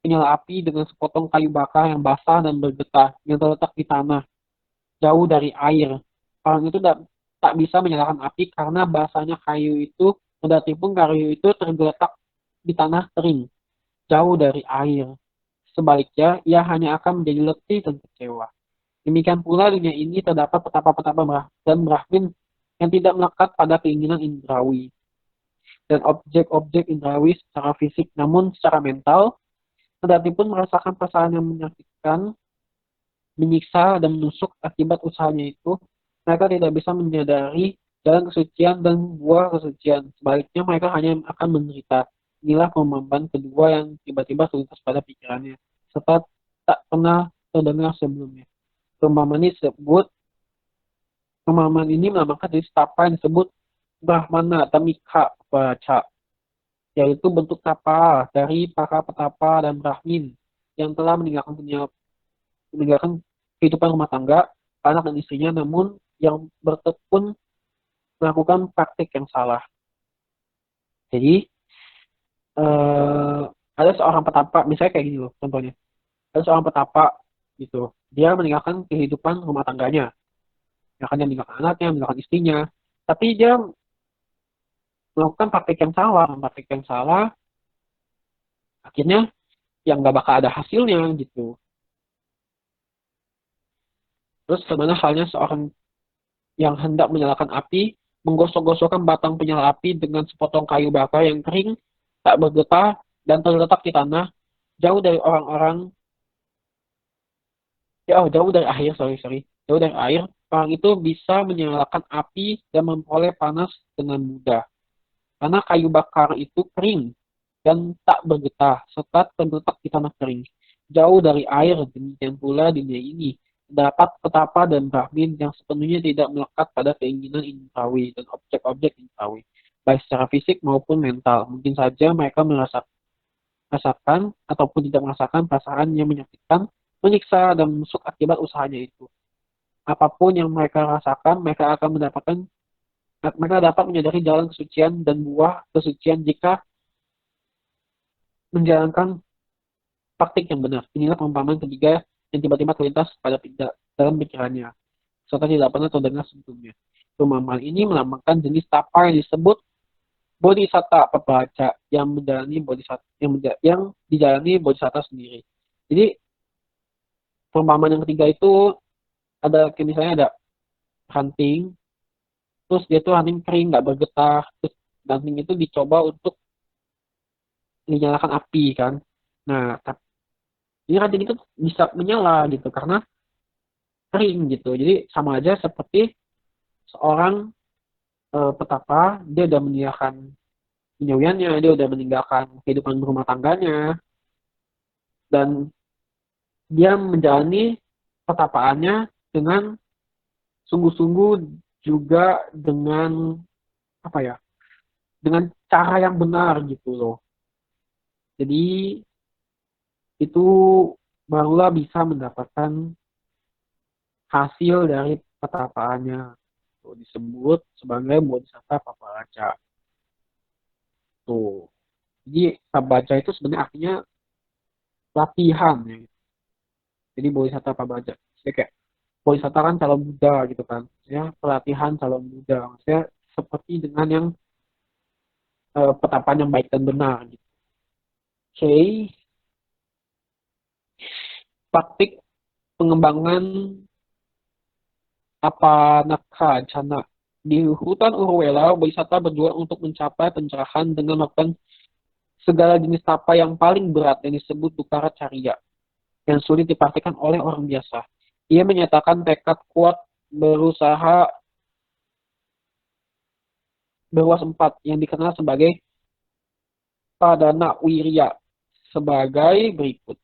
penyala api dengan sepotong kayu bakar yang basah dan bergetah yang terletak di tanah jauh dari air. Orang itu tak bisa menyalakan api karena basahnya kayu itu, mendatipun kayu itu tergeletak di tanah kering, jauh dari air. Sebaliknya, ia hanya akan menjadi letih dan kecewa. Demikian pula dunia ini terdapat petapa-petapa dan Brahmin yang tidak melekat pada keinginan indrawi dan objek-objek indrawi secara fisik, namun secara mental, kendati pun merasakan perasaan yang menyakitkan, menyiksa, dan menusuk akibat usahanya itu, mereka tidak bisa menyadari jalan kesucian dan buah kesucian. Sebaliknya, mereka hanya akan menderita. Inilah pemahaman kedua yang tiba-tiba terlintas pada pikirannya, serta tak pernah terdengar sebelumnya. Pemahaman ini melambangkan jenis tapa yang disebut Brahmana Tamika Baca, yaitu bentuk tapa dari para petapa dan Brahmin yang telah meninggalkan kehidupan rumah tangga, anak dan istrinya, namun yang bertekun melakukan praktik yang salah. Jadi, eh, ada seorang petapa, misalnya kayak gini loh, contohnya. Ada seorang petapa, gitu. Dia meninggalkan kehidupan rumah tangganya. Ya kan, dia meninggalkan anaknya, meninggalkan istrinya. Tapi dia melakukan praktik yang salah, akhirnya yang nggak bakal ada hasilnya, gitu. Terus, bagaimana halnya seorang yang hendak menyalakan api, menggosok-gosokkan batang penyala api dengan sepotong kayu bakar yang kering, tak bergetar, dan terletak di tanah, jauh dari orang-orang, jauh dari air, jauh dari air, orang itu bisa menyalakan api dan memperoleh panas dengan mudah. Karena kayu bakar itu kering dan tak bergetar, serta terletak di tanah kering. Jauh dari air, demikian pula dunia ini dapat petapa dan Brahmin yang sepenuhnya tidak melekat pada keinginan indrawi dan objek-objek indrawi, baik secara fisik maupun mental. Mungkin saja mereka merasakan ataupun tidak merasakan perasaan yang menyakitkan, menyiksa, dan menusuk akibat usahanya itu. Apapun yang mereka rasakan, mereka dapat menyadari jalan kesucian dan buah kesucian jika menjalankan praktik yang benar. Inilah perumpamaan ketiga yang tiba-tiba terlintas dalam pikirannya, serta tidak pernah terdengar sebelumnya. Perumpamaan ini melambangkan jenis tapa yang disebut bodhisatta pebaca yang menjalani yang dijalani bodhisatta sendiri. Jadi perumpamaan yang ketiga itu ada misalnya ada hunting, terus dia tuh hunting kering nggak bergetar, terus hunting itu dicoba untuk dinyalakan api kan. Nah, ini hunting itu bisa menyala gitu karena kering gitu. Jadi sama aja seperti seorang petapa, dia udah meninggalkan penyawiannya, dia udah meninggalkan kehidupan rumah tangganya, dan dia menjalani petapaannya dengan sungguh-sungguh, juga dengan apa ya, dengan cara yang benar gitu loh. Jadi itu barulah bisa mendapatkan hasil dari petapaannya. Tuh, disebut sebagai bodhisatta papacaca. Tuh. Jadi papacaca itu sebenarnya artinya latihan ya. Jadi bodhisatta papacaca. Jadi kayak bodhisatta kan calon Buddha gitu kan. Ya, pelatihan calon Buddha. Maksudnya seperti dengan yang petapaan yang baik dan benar gitu. Oke. praktik pengembangan Apanaka Jana. Di hutan Urwela, wisata berjuang untuk mencapai pencerahan dengan melakukan segala jenis tapa yang paling berat yang disebut Tukara Carya, yang sulit dipraktikkan oleh orang biasa. Ia menyatakan tekad kuat berusaha berwas empat yang dikenal sebagai Padana Wirya sebagai berikut.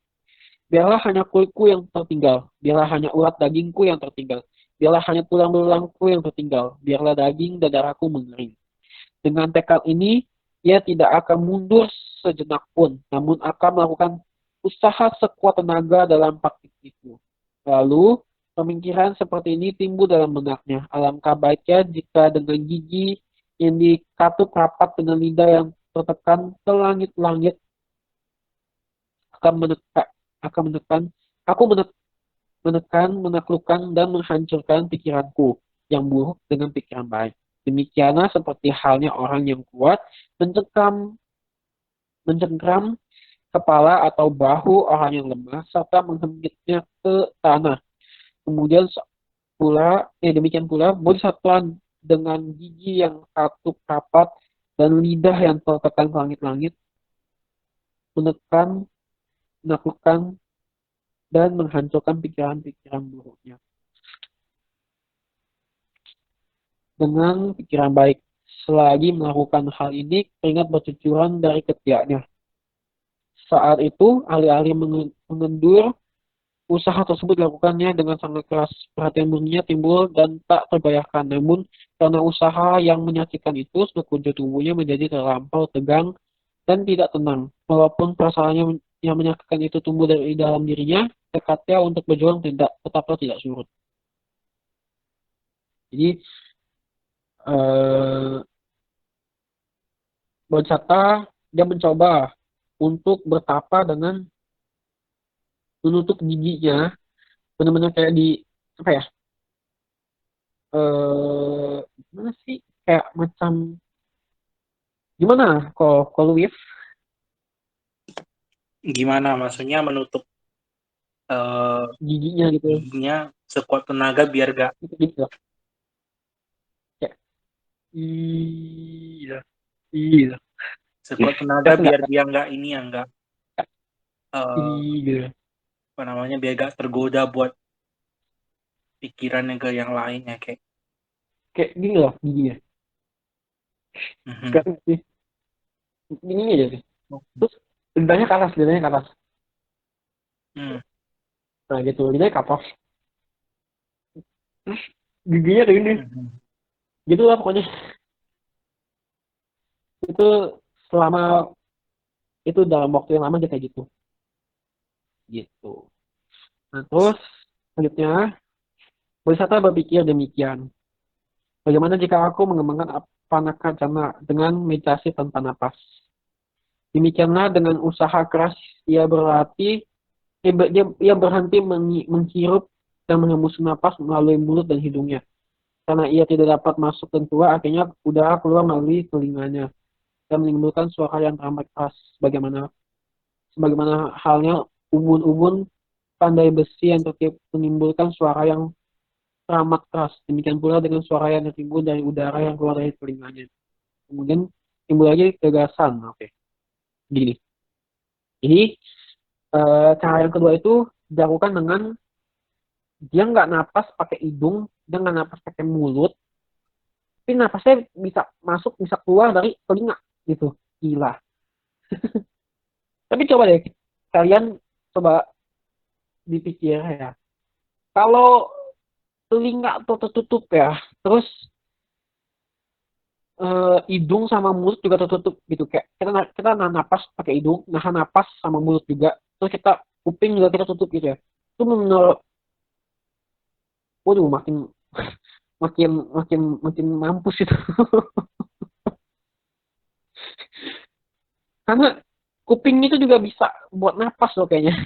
Biarlah hanya kulitku yang tertinggal, biarlah hanya urat dagingku yang tertinggal, biarlah hanya tulang belulangku yang tertinggal, biarlah daging dan darahku mengering. Dengan tekad ini, ia tidak akan mundur sejenak pun, namun akan melakukan usaha sekuat tenaga dalam praktik itu. Lalu, pemikiran seperti ini timbul dalam benaknya. Alangkah baiknya jika dengan gigi yang dikatup rapat dengan lidah yang tertekan ke langit-langit akan menekan, akan menekan, aku menekan, menaklukkan, dan menghancurkan pikiranku yang buruk dengan pikiran baik. Demikianlah seperti halnya orang yang kuat mencengkram kepala atau bahu orang yang lemah serta menghempitnya ke tanah. Kemudian demikian pula bodhisattva dengan gigi yang katup rapat dan lidah yang tertekan ke langit-langit menekan, menaklukkan, dan menghancurkan pikiran-pikiran buruknya dengan pikiran baik. Selagi melakukan hal ini, keringat bercucuran dari ketiaknya. Saat itu, alih-alih mengendur, usaha tersebut dilakukannya dengan sangat keras. Perhatian murninya timbul dan tak terbayarkan. Namun, karena usaha yang menyakitkan itu, sekujur tubuhnya menjadi terlampau tegang dan tidak tenang. Walaupun perasaannya yang menyakitkan itu tumbuh dari dalam dirinya, tekadnya untuk berjuang tetaplah tidak surut. Jadi, Bodhisatta dia mencoba untuk bertapa dengan menutup giginya, benar-benar kayak di apa ya? Gimana sih? Kayak macam gimana? Kalau Wif? Gimana maksudnya menutup Giginya gitu, giginya sekuat tenaga biar gak gitu. Kayak iya, iya. sekuat tenaga Tapi biar enggak, dia nggak ini ya nggak iya. apa namanya biar gak tergoda buat pikirannya ke yang lainnya kayak Kayak gini loh giginya. mhm. Sekarang sih, gini aja sih. Terus lidahnya ke atas. Hmm. Nah gitu, lidahnya ke atas. Terus giginya kayak gini. Mhm. Gitu lah pokoknya. Itu selama itu dalam waktu yang lama dia kayak gitu. Gitu. Nah terus selanjutnya wisata berpikir demikian. Bagaimana jika aku mengembangkan apanaka jana dengan meditasi tanpa napas? Demikianlah dengan usaha keras ia berlatih, ia berhenti menghirup dan menghembus napas melalui mulut dan hidungnya. Karena ia tidak dapat masuk dan keluar, akhirnya udara keluar melalui telinganya dan menimbulkan suara yang teramat keras. Sebagaimana halnya ubun-ubun pandai besi yang tertiup menimbulkan suara yang teramat keras. Demikian pula dengan suara yang timbul dari udara yang keluar dari telinganya. Kemudian timbul lagi gagasan. Oke, gini. Jadi cara yang kedua itu dilakukan dengan dia nggak napas pakai hidung, dia nggak napas pakai mulut, tapi napasnya bisa masuk, bisa keluar dari telinga gitu. Gila. Tapi coba deh kalian coba dipikir ya. Kalau telinga tuh tertutup ya, terus hidung sama mulut juga tertutup gitu kayak kita napas pakai hidung, nahan napas sama mulut juga, terus kita kuping juga kita tutup gitu ya. Itu menurut, waduh makin makin makin mampus itu. Karena kuping itu juga bisa buat napas loh kayaknya.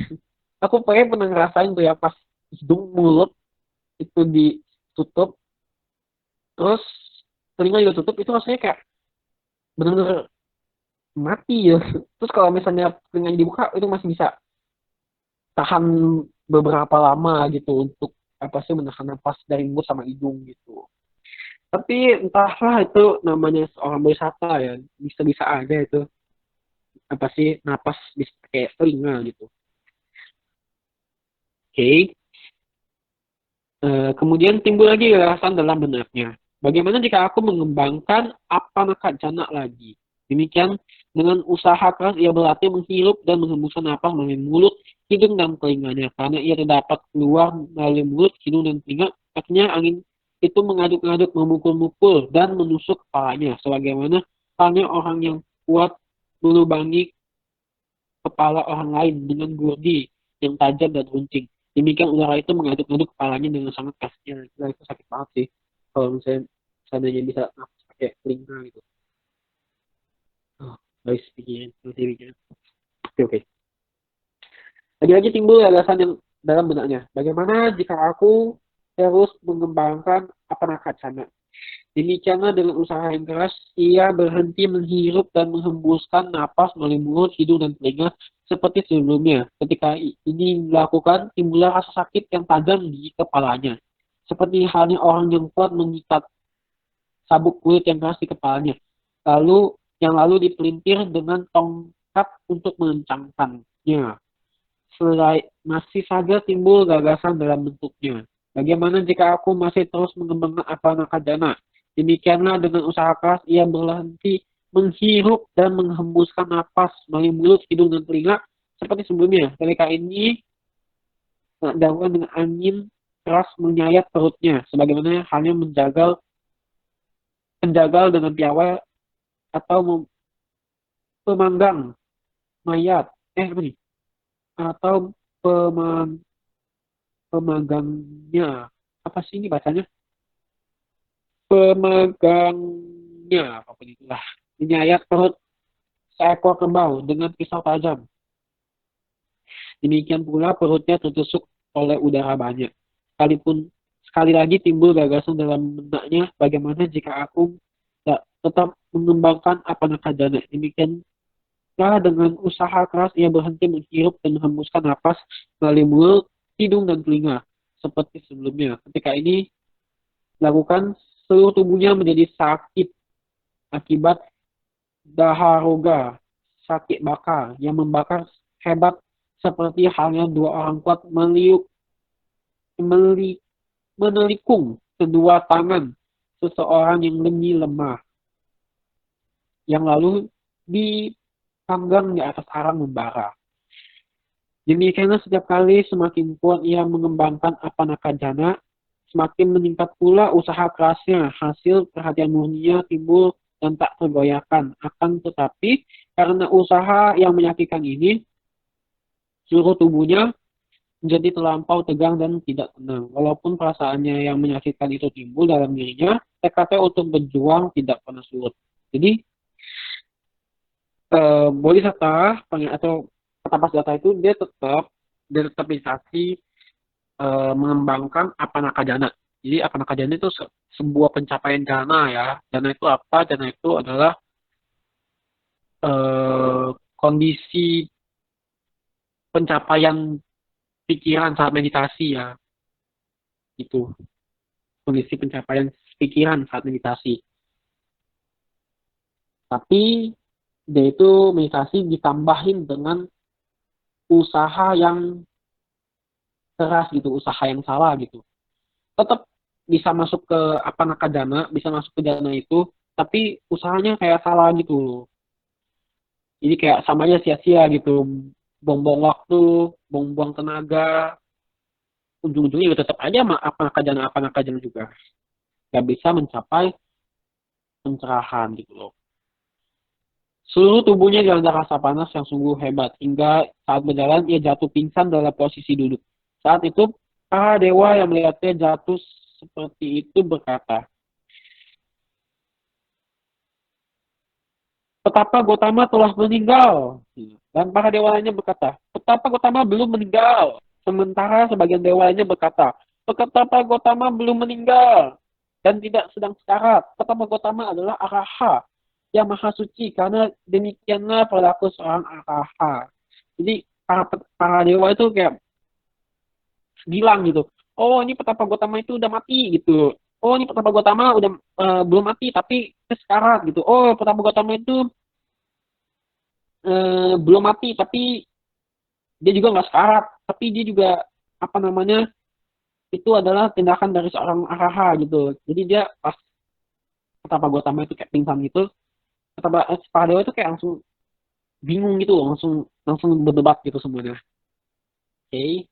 Aku pengen pernah ngerasain tuh ya pas hidung mulut itu ditutup, terus telinga juga tutup, itu rasanya kayak bener-bener mati ya. Terus kalau misalnya telinganya dibuka itu masih bisa tahan beberapa lama gitu untuk apa sih menahan napas dari mulut sama hidung gitu. Tapi entahlah itu namanya seorang wisata ya, bisa-bisa aja itu apa sih napas bisa kayak telinga gitu. Oke. Kemudian timbul lagi gagasan dalam benaknya. Bagaimana jika aku mengembangkan apanaka jana lagi? Demikian dengan usaha keras ia berlatih menghirup dan menghembuskan napas melalui mulut, hidung dan telinganya. Karena ia tidak dapat keluar melalui mulut, hidung dan telinga, akhirnya angin itu mengaduk-aduk, memukul-mukul dan menusuk kepalanya. Sebagaimana halnya orang yang kuat melubangi kepala orang lain dengan gurdi yang tajam dan runcing. Demikian udara itu mengaduk-aduk kepalanya dengan sangat kasar. Nah, itu sakit banget sih. Kalau misalnya seandainya bisa nafas pakai telinga gitu. Oh, guys, pikirin, pikirin. Oke, oke. Lagi-lagi timbul gagasan yang dalam benaknya. Bagaimana jika aku terus mengembangkan apa nakacana? Demikianlah dengan usaha yang keras, ia berhenti menghirup dan menghembuskan napas melalui mulut, hidung, dan telinga seperti sebelumnya. Ketika ini dilakukan, timbullah rasa sakit yang tajam di kepalanya. Seperti halnya orang yang kuat mengikat sabuk kulit yang keras di kepalanya. Lalu dipelintir dengan tongkat untuk mengencangkannya. Masih saja timbul gagasan dalam bentuknya. Bagaimana jika aku masih terus mengembangkan apa nakadana? Demikianlah dengan usaha keras ia berhenti menghirup dan menghembuskan napas melalui mulut, hidung, dan telinga seperti sebelumnya. Ketika ini dilakukan dengan angin keras menyayat perutnya, sebagaimana halnya penjagal dengan piawai atau pemanggang mayat. Apa nih? Atau pemang, pemagangnya. Apa sih ini bacanya? Pemegangnya, apapun itulah. Menyayat perut seekor kerbau dengan pisau tajam. Demikian pula perutnya tertusuk oleh udara banyak. Sekali lagi timbul gagasan dalam benaknya, bagaimana jika aku tetap mengembangkan apa nakadana. Demikianlah dengan usaha keras ia berhenti menghirup dan menghembuskan napas melalui mulut, hidung, dan telinga seperti sebelumnya. Ketika ini dilakukan, seluruh tubuhnya menjadi sakit akibat daharoga, sakit bakar yang membakar hebat seperti halnya dua orang kuat meli- menelikung kedua tangan seseorang yang lemah yang lalu dipanggang di atas arang membara. Demikianlah setiap kali semakin kuat ia mengembangkan apa nakajana, semakin meningkat pula usaha kerasnya, hasil perhatian murninya timbul dan tak tergoyahkan. Akan tetapi, karena usaha yang menyakitkan ini, seluruh tubuhnya menjadi terlampau tegang dan tidak tenang. Walaupun perasaannya yang menyakitkan itu timbul dalam dirinya, tekadnya untuk berjuang tidak pernah surut. Jadi, bodhisatta atau tapas data itu dia tetap meditasi mengembangkan apa nakajana. Jadi apa nakajana itu sebuah pencapaian jana ya. Jana itu apa? Jana itu adalah kondisi pencapaian pikiran saat meditasi ya. Itu kondisi pencapaian pikiran saat meditasi. Tapi dia itu meditasi ditambahin dengan usaha yang keras gitu, usaha yang salah gitu. Tetap bisa masuk ke apa nakadana, bisa masuk ke dana itu, tapi usahanya kayak salah gitu loh. Jadi kayak samanya sia-sia gitu, buang-buang waktu, buang-buang tenaga, ujung-ujungnya juga tetap aja apa nakadana juga. Gak bisa mencapai pencerahan gitu loh. Seluruh tubuhnya dilanda rasa panas yang sungguh hebat, hingga saat berjalan ia jatuh pingsan dalam posisi duduk. Saat itu, para dewa yang melihatnya jatuh seperti itu berkata, "Petapa Gotama telah meninggal." Dan para dewa lainnya berkata, "Petapa Gotama belum meninggal." Sementara sebagian dewa lainnya berkata, "Petapa Gotama belum meninggal dan tidak sedang sekarat. Petapa Gotama adalah araha yang maha suci, karena demikianlah perilaku seorang araha." Jadi para dewa itu kayak bilang gitu. Oh, ini Petapa Gotama itu udah mati gitu. Oh, ini Petapa Gotama udah belum mati tapi sekarat gitu. Oh, Petapa Gotama itu belum mati tapi dia juga nggak sekarat, tapi dia juga apa namanya itu adalah tindakan dari seorang araha gitu. Jadi dia pas Petapa Gotama itu kayak pingsan gitu, Para Dewa itu kayak langsung bingung gitu, langsung langsung berdebat gitu semuanya. Oke.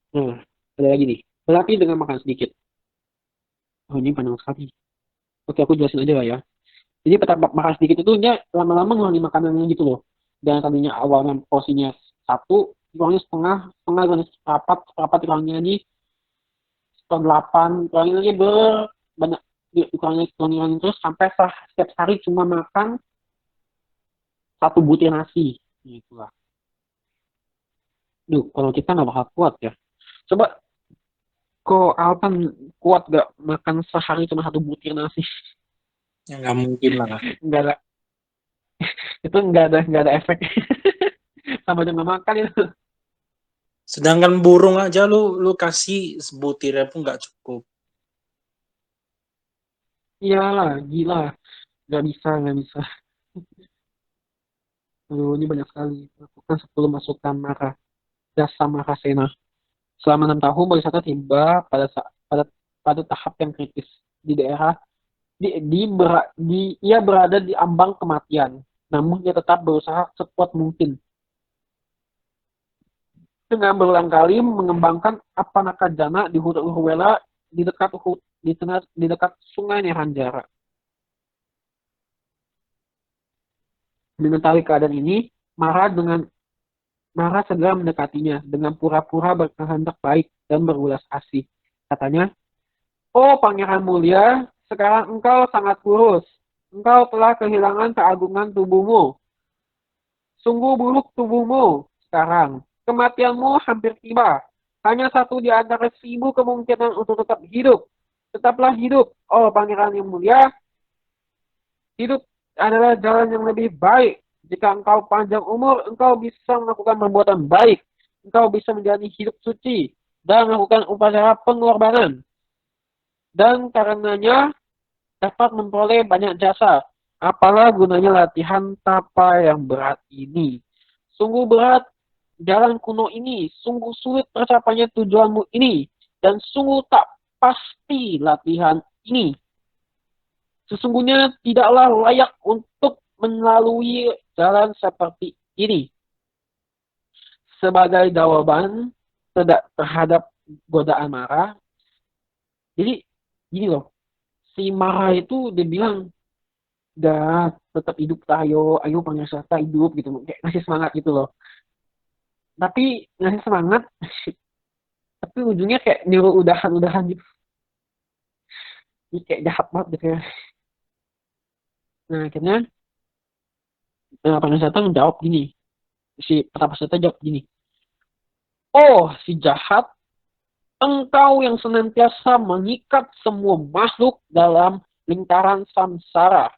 Nah, ada lagi nih. Berarti dengan makan sedikit. Oh, ini panjang sekali. Oke, aku jelasin aja lah ya. Jadi petapa makan sedikit itu dia lama-lama ngurangi makanannya gitu loh. Dan tadinya awalnya porsinya satu, kurangnya setengah, setengah kurangnya seperempat, seperempat kurangnya lagi delapan, kurangnya lagi banyak kurangnya terus sampai setiap hari cuma makan satu butir nasi. Gitu lah. Duh, kalau kita nggak bakal kuat ya. Coba kok Alpan kuat gak makan sehari cuma satu butir nasi? Ya nggak mungkin lah. Nggak ada, itu nggak ada efek. Sama dengan makan itu. Sedangkan burung aja lu kasih sebutirnya pun nggak cukup. Iyalah, gila. Nggak bisa. Aduh, ini banyak sekali. Lakukan 10 masukan marah. Jasa Mahasena. Selama 6 tahun, Bodhisattva tiba pada tahap yang kritis di daerah ia berada di ambang kematian. Namun dia tetap berusaha sekuat mungkin dengan berulang kali mengembangkan Apanaka Jana di Huruwela di dekat Sungai Neranjara. Mengetahui keadaan ini, Mara segera mendekatinya dengan pura-pura berkehendak baik dan berulas asih. Katanya, "Oh Pangeran Mulia, sekarang engkau sangat kurus. Engkau telah kehilangan keagungan tubuhmu. Sungguh buruk tubuhmu sekarang. Kematianmu hampir tiba. Hanya satu di antara 1000 kemungkinan untuk tetap hidup. Tetaplah hidup. Oh Pangeran yang mulia, hidup adalah jalan yang lebih baik. Jika engkau panjang umur, engkau bisa melakukan perbuatan baik. Engkau bisa menjalani hidup suci dan melakukan upacara pengorbanan. Dan karenanya dapat memperoleh banyak jasa. Apalah gunanya latihan tapa yang berat ini? Sungguh berat jalan kuno ini, sungguh sulit tercapainya tujuanmu ini, dan sungguh tak pasti latihan ini. Sesungguhnya tidaklah layak untuk melalui jalan seperti ini." Sebagai jawaban terhadap godaan Mara, jadi gini loh, si Mara itu dia bilang, "Dah, tetap hidup lah, ayo Pangeran hidup gitu, kayak ngasih semangat gitu loh." Tapi ngasih semangat, tapi ujungnya kayak nyuruh udahan-udahan gitu. Ini kayak jahat banget gitu ya. Nah akhirnya Pangeran jawab gini, si Pertapasita jawab gini, "Oh si jahat, engkau yang senantiasa mengikat semua makhluk dalam lingkaran samsara,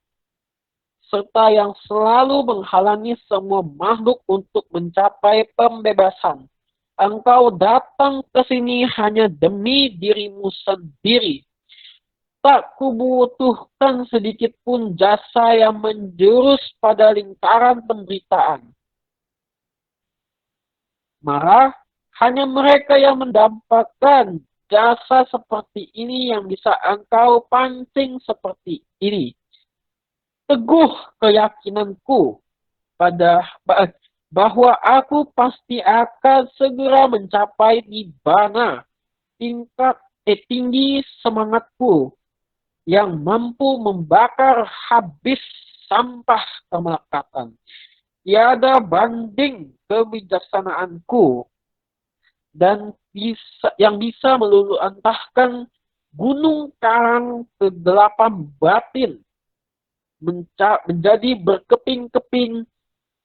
serta yang selalu menghalangi semua makhluk untuk mencapai pembebasan. Engkau datang ke sini hanya demi dirimu sendiri. Tak kubutuhkan sedikit pun jasa yang menjurus pada lingkaran penderitaan. Marah, hanya mereka yang mendapatkan jasa seperti ini yang bisa engkau pancing seperti ini. Teguh keyakinanku bahwa aku pasti akan segera mencapai nibbana, tinggi semangatku yang mampu membakar habis sampah kemelekatan. Tiada banding kebijaksanaanku dan yang bisa meluluh-lantahkan gunung karang ke-8 batin menjadi berkeping-keping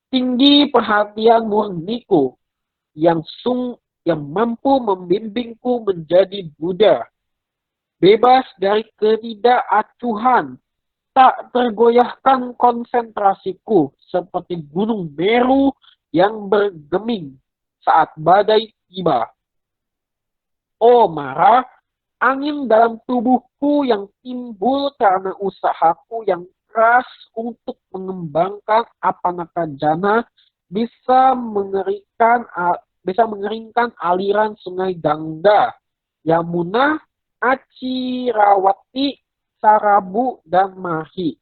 tinggi perhatian murniku yang mampu membimbingku menjadi Buddha, bebas dari ketidakacuhan, tak tergoyahkan konsentrasiku seperti gunung Meru yang bergeming saat badai tiba. Oh Mara, angin dalam tubuhku yang timbul karena usahaku yang keras untuk mengembangkan Apanaka Jana bisa mengeringkan aliran sungai Gangga, Yamuna, Acirawati, Sarabu, dan Mahi.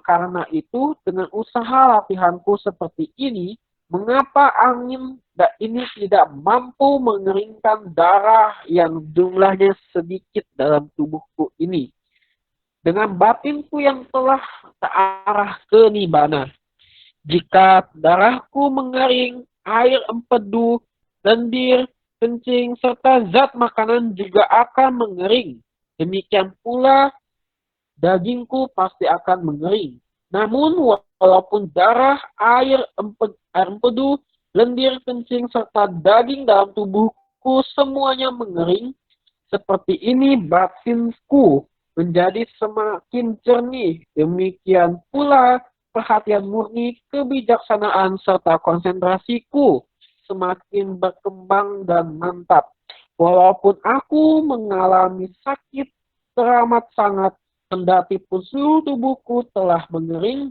Karena itu, dengan usaha latihanku seperti ini, mengapa angin ini tidak mampu mengeringkan darah yang jumlahnya sedikit dalam tubuhku ini? Dengan batinku yang telah terarah ke Nibbana, jika darahku mengering, air empedu, lendir, kencing, serta zat makanan juga akan mengering. Demikian pula dagingku pasti akan mengering. Namun, walaupun darah, air empedu, lendir, kencing, serta daging dalam tubuhku semuanya mengering, seperti ini batinku menjadi semakin jernih. Demikian pula perhatian murni, kebijaksanaan, serta konsentrasiku semakin berkembang dan mantap. Walaupun aku mengalami sakit teramat sangat, kendati pun seluruh tubuhku telah mengering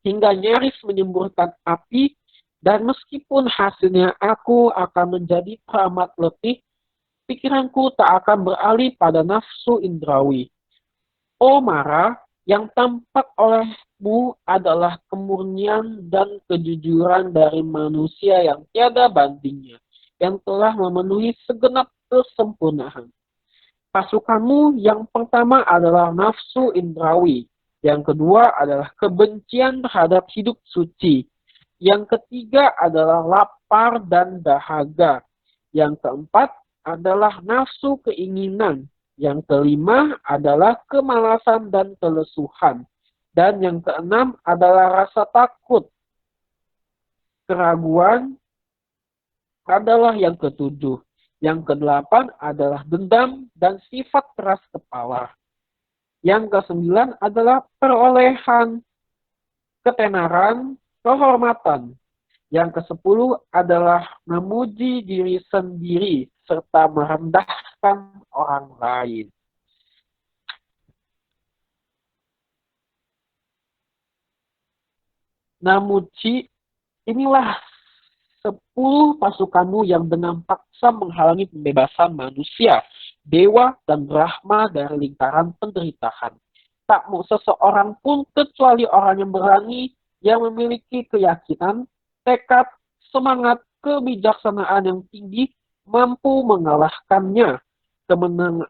hingga nyaris menyemburkan api, dan meskipun hasilnya aku akan menjadi teramat letih, pikiranku tak akan beralih pada nafsu indrawi. Oh Mara, yang tampak olehmu adalah kemurnian dan kejujuran dari manusia yang tiada bandingnya, yang telah memenuhi segenap kesempurnaan. Pasukanmu yang pertama adalah nafsu indrawi, yang kedua adalah kebencian terhadap hidup suci, yang ketiga adalah lapar dan dahaga, yang keempat adalah nafsu keinginan, yang kelima adalah kemalasan dan kelesuhan, dan yang keenam adalah rasa takut. Keraguan adalah yang ketujuh. Yang kedelapan adalah dendam dan sifat keras kepala. Yang kesembilan adalah perolehan ketenaran, kehormatan. Yang kesepuluh adalah memuji diri sendiri serta merendahkan orang lain. Namuci, inilah 10 pasukanmu yang dengan paksa menghalangi pembebasan manusia, dewa, dan Brahma dari lingkaran penderitaan. Tak mau seseorang pun kecuali orang yang berani, yang memiliki keyakinan, tekad, semangat, kebijaksanaan yang tinggi, mampu mengalahkannya. Kemenangan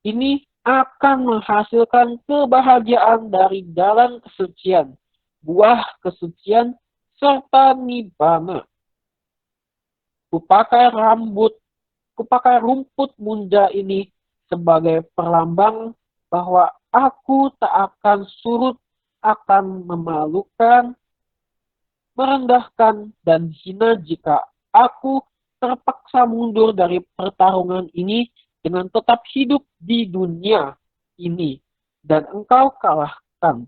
ini akan menghasilkan kebahagiaan dari jalan kesucian, buah kesucian, serta nibbana. Kupakai rumput munja ini sebagai perlambang bahwa aku tak akan surut akan memalukan, merendahkan, dan hina jika aku terpaksa mundur dari pertarungan ini dengan tetap hidup di dunia ini, dan engkau kalahkan.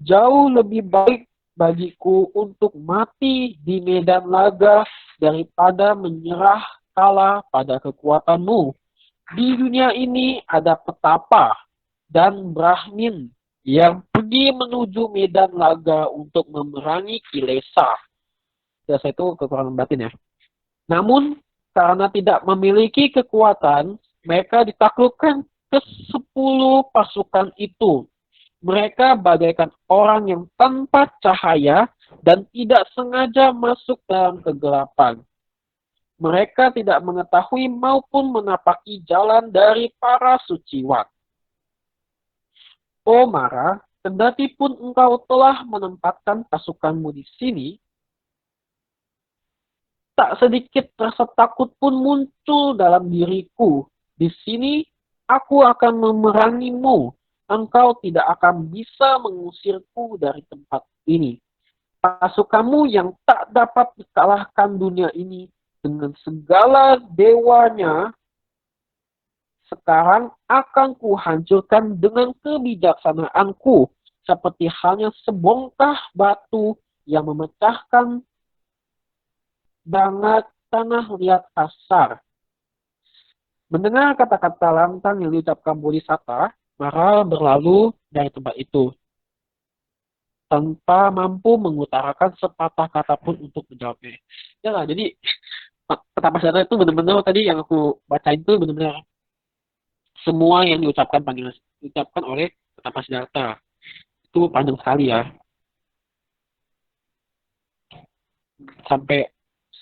Jauh lebih baik bagiku untuk mati di medan laga daripada menyerah kalah pada kekuatanmu. Di dunia ini ada petapa dan Brahmin yang pergi menuju medan laga untuk memerangi kilesa. Kilesa itu kekuatan batin ya. Namun, karena tidak memiliki kekuatan, mereka ditaklukkan ke 10 pasukan itu. Mereka bagaikan orang yang tanpa cahaya dan tidak sengaja masuk dalam kegelapan. Mereka tidak mengetahui maupun menapaki jalan dari para suciwan. Oh Mara, kendati pun engkau telah menempatkan pasukanmu di sini, tak sedikit rasa takut pun muncul dalam diriku. Di sini aku akan memerangimu. Engkau tidak akan bisa mengusirku dari tempat ini. Pasukanmu yang tak dapat dikalahkan dunia ini dengan segala dewanya, sekarang akan kuhancurkan dengan kebijaksanaanku, seperti halnya sebongkah batu yang memecahkan banget tanah liat kasar. Mendengar kata-kata lantang yang diucapkan Bodhisatta, Mara berlalu dari tempat itu tanpa mampu mengutarakan sepatah kata pun untuk menjawabnya. Ya lah, jadi petapa Siddhartha itu benar-benar tadi yang aku bacain itu benar-benar semua yang diucapkan oleh petapa Siddhartha itu panjang sekali ya, sampai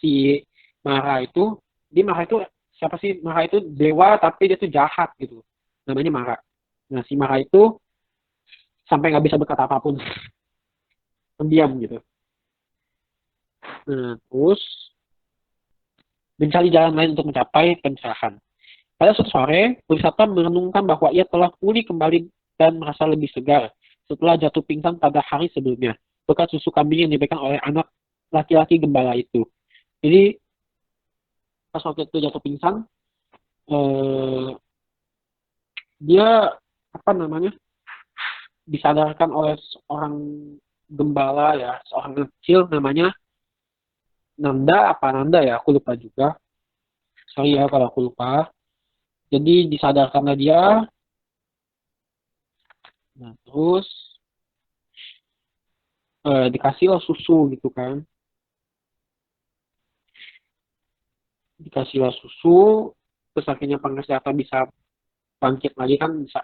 si Mara itu, di Mara itu siapa sih, Mara itu dewa tapi dia tuh jahat gitu, namanya Mara. Nah si Mara itu sampai nggak bisa berkata apapun, pendiam gitu. Nah terus mencari jalan lain untuk mencapai pencerahan. Pada suatu sore, Bodhisatta merenungkan bahwa ia telah pulih kembali dan merasa lebih segar setelah jatuh pingsan pada hari sebelumnya, berkat susu kambing yang diberikan oleh anak laki-laki gembala itu. Jadi pas waktu itu jatuh pingsan, eh, dia apa namanya disadarkan oleh seorang gembala ya, seorang kecil namanya Nanda apa Nanda ya, aku lupa juga. Sorry ya kalau aku lupa. Jadi disadarkanlah dia. Nah, terus dikasihlah susu gitu kan. Dikasihlah susu, terus akhirnya Pangasarta bisa bangkit lagi kan, bisa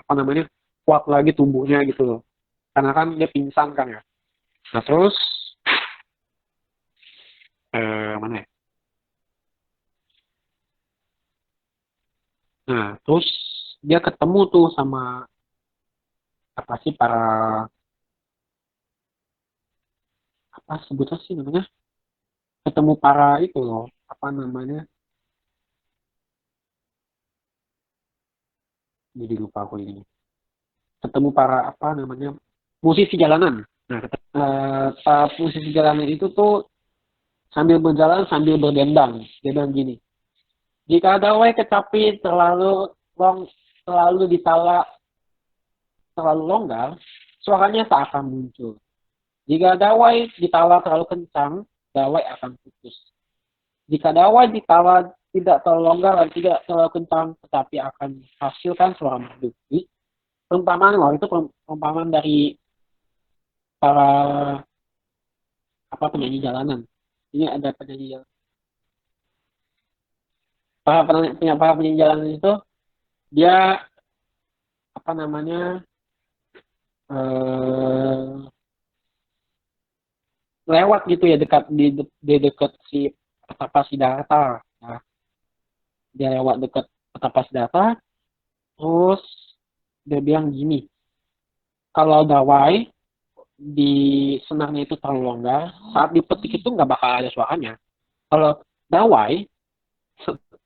apa namanya kuat lagi tubuhnya gitu loh. Karena kan dia pingsan kan ya. Nah terus mana ya? Nah terus dia ketemu tuh sama apa sih para apa sebutnya sih namanya? Ketemu para itu loh, apa namanya? Jadi lupa aku ini. Ketemu para apa namanya? Musisi jalanan. Nah, para musisi jalanan itu tuh sambil berjalan sambil berdendang. Dia bilang gini, jika dawai kecapi terlalu ditala terlalu longgar, suaranya tak akan muncul. Jika dawai ditala terlalu kencang, dawai akan putus. Jika dawai ditala tidak terlalu longgar dan tidak terlalu kencang, tetapi akan hasilkan suara merdu. Perumpamaan loh, itu perumpamaan dari para apa penyanyi jalanan. Ini ada penyanyi jalanan. Para penyanyi jalanan itu dia apa namanya eh, lewat gitu ya dekat di dekat si Petapa Siddhartha. Nah, dia lewat dekat Petapa Siddhartha, terus dia bilang gini, kalau dawai di senarnya itu terlalu longgar, saat dipetik itu nggak bakal ada suaranya. Kalau dawai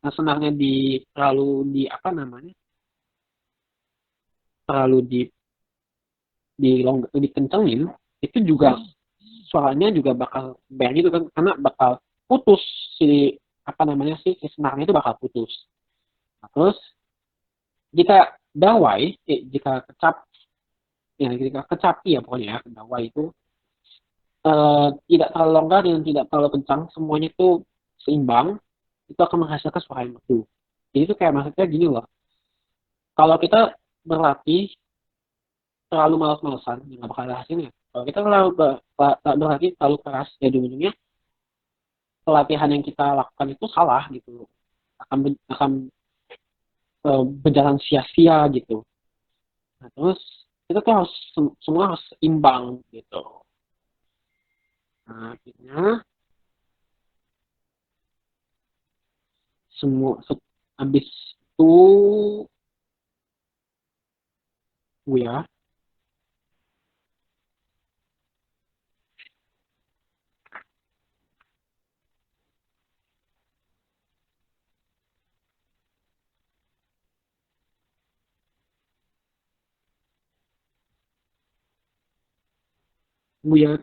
senarnya terlalu di apa namanya, terlalu dikencengin, itu juga suaranya juga bakal ber gitu kan, karena bakal putus si apa namanya sih si senarnya itu bakal putus. Nah, terus jika dawai jika kecap ya jika kecapi ya pokoknya ya dawai itu tidak terlalu longgar dan tidak terlalu kencang, semuanya itu seimbang, itu akan menghasilkan suara yang merdu. Jadi itu kayak maksudnya gini loh, kalau kita berlatih terlalu malas-malasan ya nggak bakal ada hasilnya. Kalau kita berlatih terlalu keras ya di ujungnya pelatihan yang kita lakukan itu salah gitu, akan berjalan sia-sia gitu. Nah, terus itu tuh harus semua harus imbang gitu. Nah, akhirnya semua habis itu ya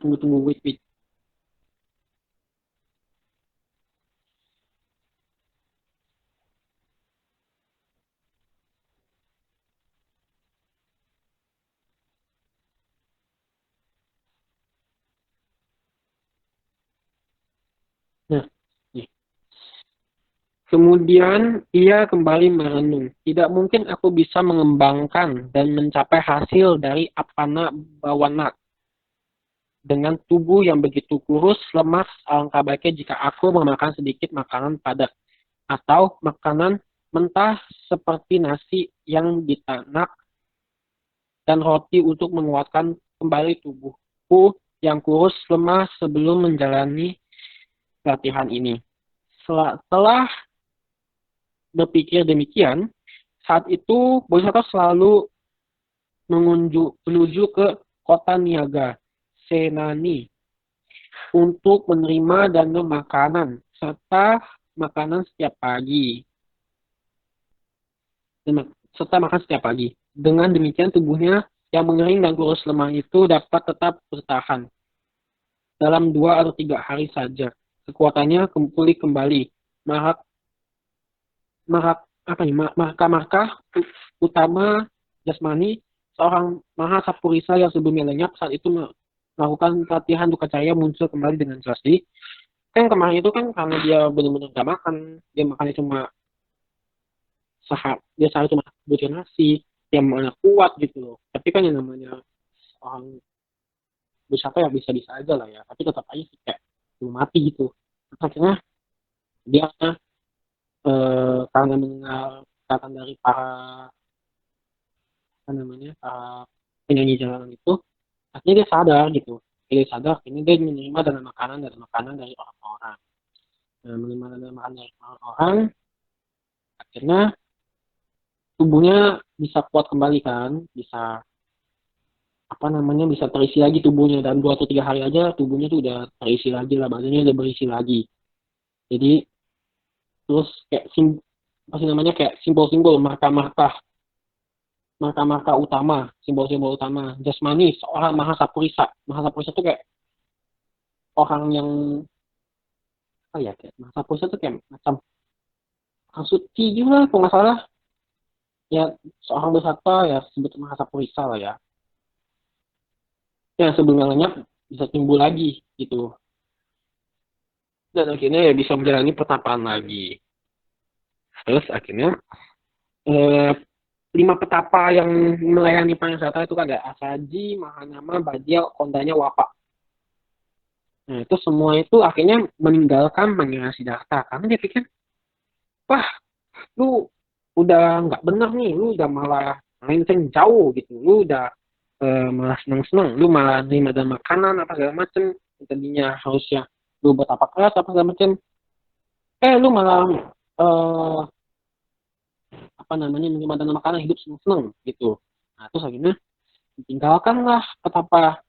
tunggu wait wait. Nah, nih. Kemudian ia kembali merenung. Tidak mungkin aku bisa mengembangkan dan mencapai hasil dari apana bawana dengan tubuh yang begitu kurus, lemas. Alangkah baiknya jika aku memakan sedikit makanan padat atau makanan mentah seperti nasi yang ditanak dan roti untuk menguatkan kembali tubuhku yang kurus lemah sebelum menjalani latihan ini. Setelah berpikir demikian, saat itu Borisata selalu menuju ke kota Niaga, Senani, untuk menerima dan makanan serta makanan setiap pagi. Serta makan setiap pagi. Dengan demikian tubuhnya yang mengering dan kurus lemah itu dapat tetap bertahan dalam 2 atau 3 hari saja. Kekuatannya pulih kembali. Marak marak apa nih markah-markah utama jasmani seorang Maha Sapurisa yang sebelumnya lenyap saat itu melakukan latihan duka cahaya muncul kembali dengan jelas. Jadi kan kemarin itu kan karena dia benar-benar gak makan, dia makannya cuma dia sehari cuma butir nasi, dia mana kuat gitu loh. Tapi kan yang namanya orang berusaha ya bisa-bisa aja lah ya, tapi tetap aja sih kayak belum mati gitu. Terus akhirnya dia karena mendengar kata dari para apa namanya para penyanyi jalanan itu, akhirnya dia sadar gitu. Dia sadar, ini dia menerima dan makanan dari orang-orang. Nah, menerima dan makanan dari orang-orang, akhirnya tubuhnya bisa kuat kembali kan, bisa apa namanya bisa terisi lagi tubuhnya dan 2 atau 3 hari aja tubuhnya tuh udah terisi lagi lah, badannya udah berisi lagi. Jadi terus kayak apa sih namanya kayak simbol-simbol marka-marka utama, simbol-simbol utama jasmani seorang Mahasapurisa tuh kayak orang yang apa ya, kayak Mahasapurisa tuh kayak macam orang suci juga kalau nggak salah ya, seorang wisata ya sebut Mahasapurisa lah ya, yang sebelumnya lenyap bisa timbul lagi gitu, dan akhirnya ya bisa menjalani pertapaan lagi. Terus akhirnya eh, 5 petapa yang melayani pariwisata itu kan ada Asaji, Mahanama, Bajel, Kondanya, Wapa. Nah itu semua itu akhirnya meninggalkan Mangyala Siddhartha karena dia pikir, wah lu udah nggak bener nih, lu udah malah melenceng jauh gitu, lu udah malah seneng-seneng, lu malah nerima dan makanan apa segala macem, tadinya harusnya lu buat apa keras apa segala macem, lu malah eh, apa namanya menerima dan makanan hidup seneng-seneng gitu. Nah terus akhirnya tinggalkanlah petapa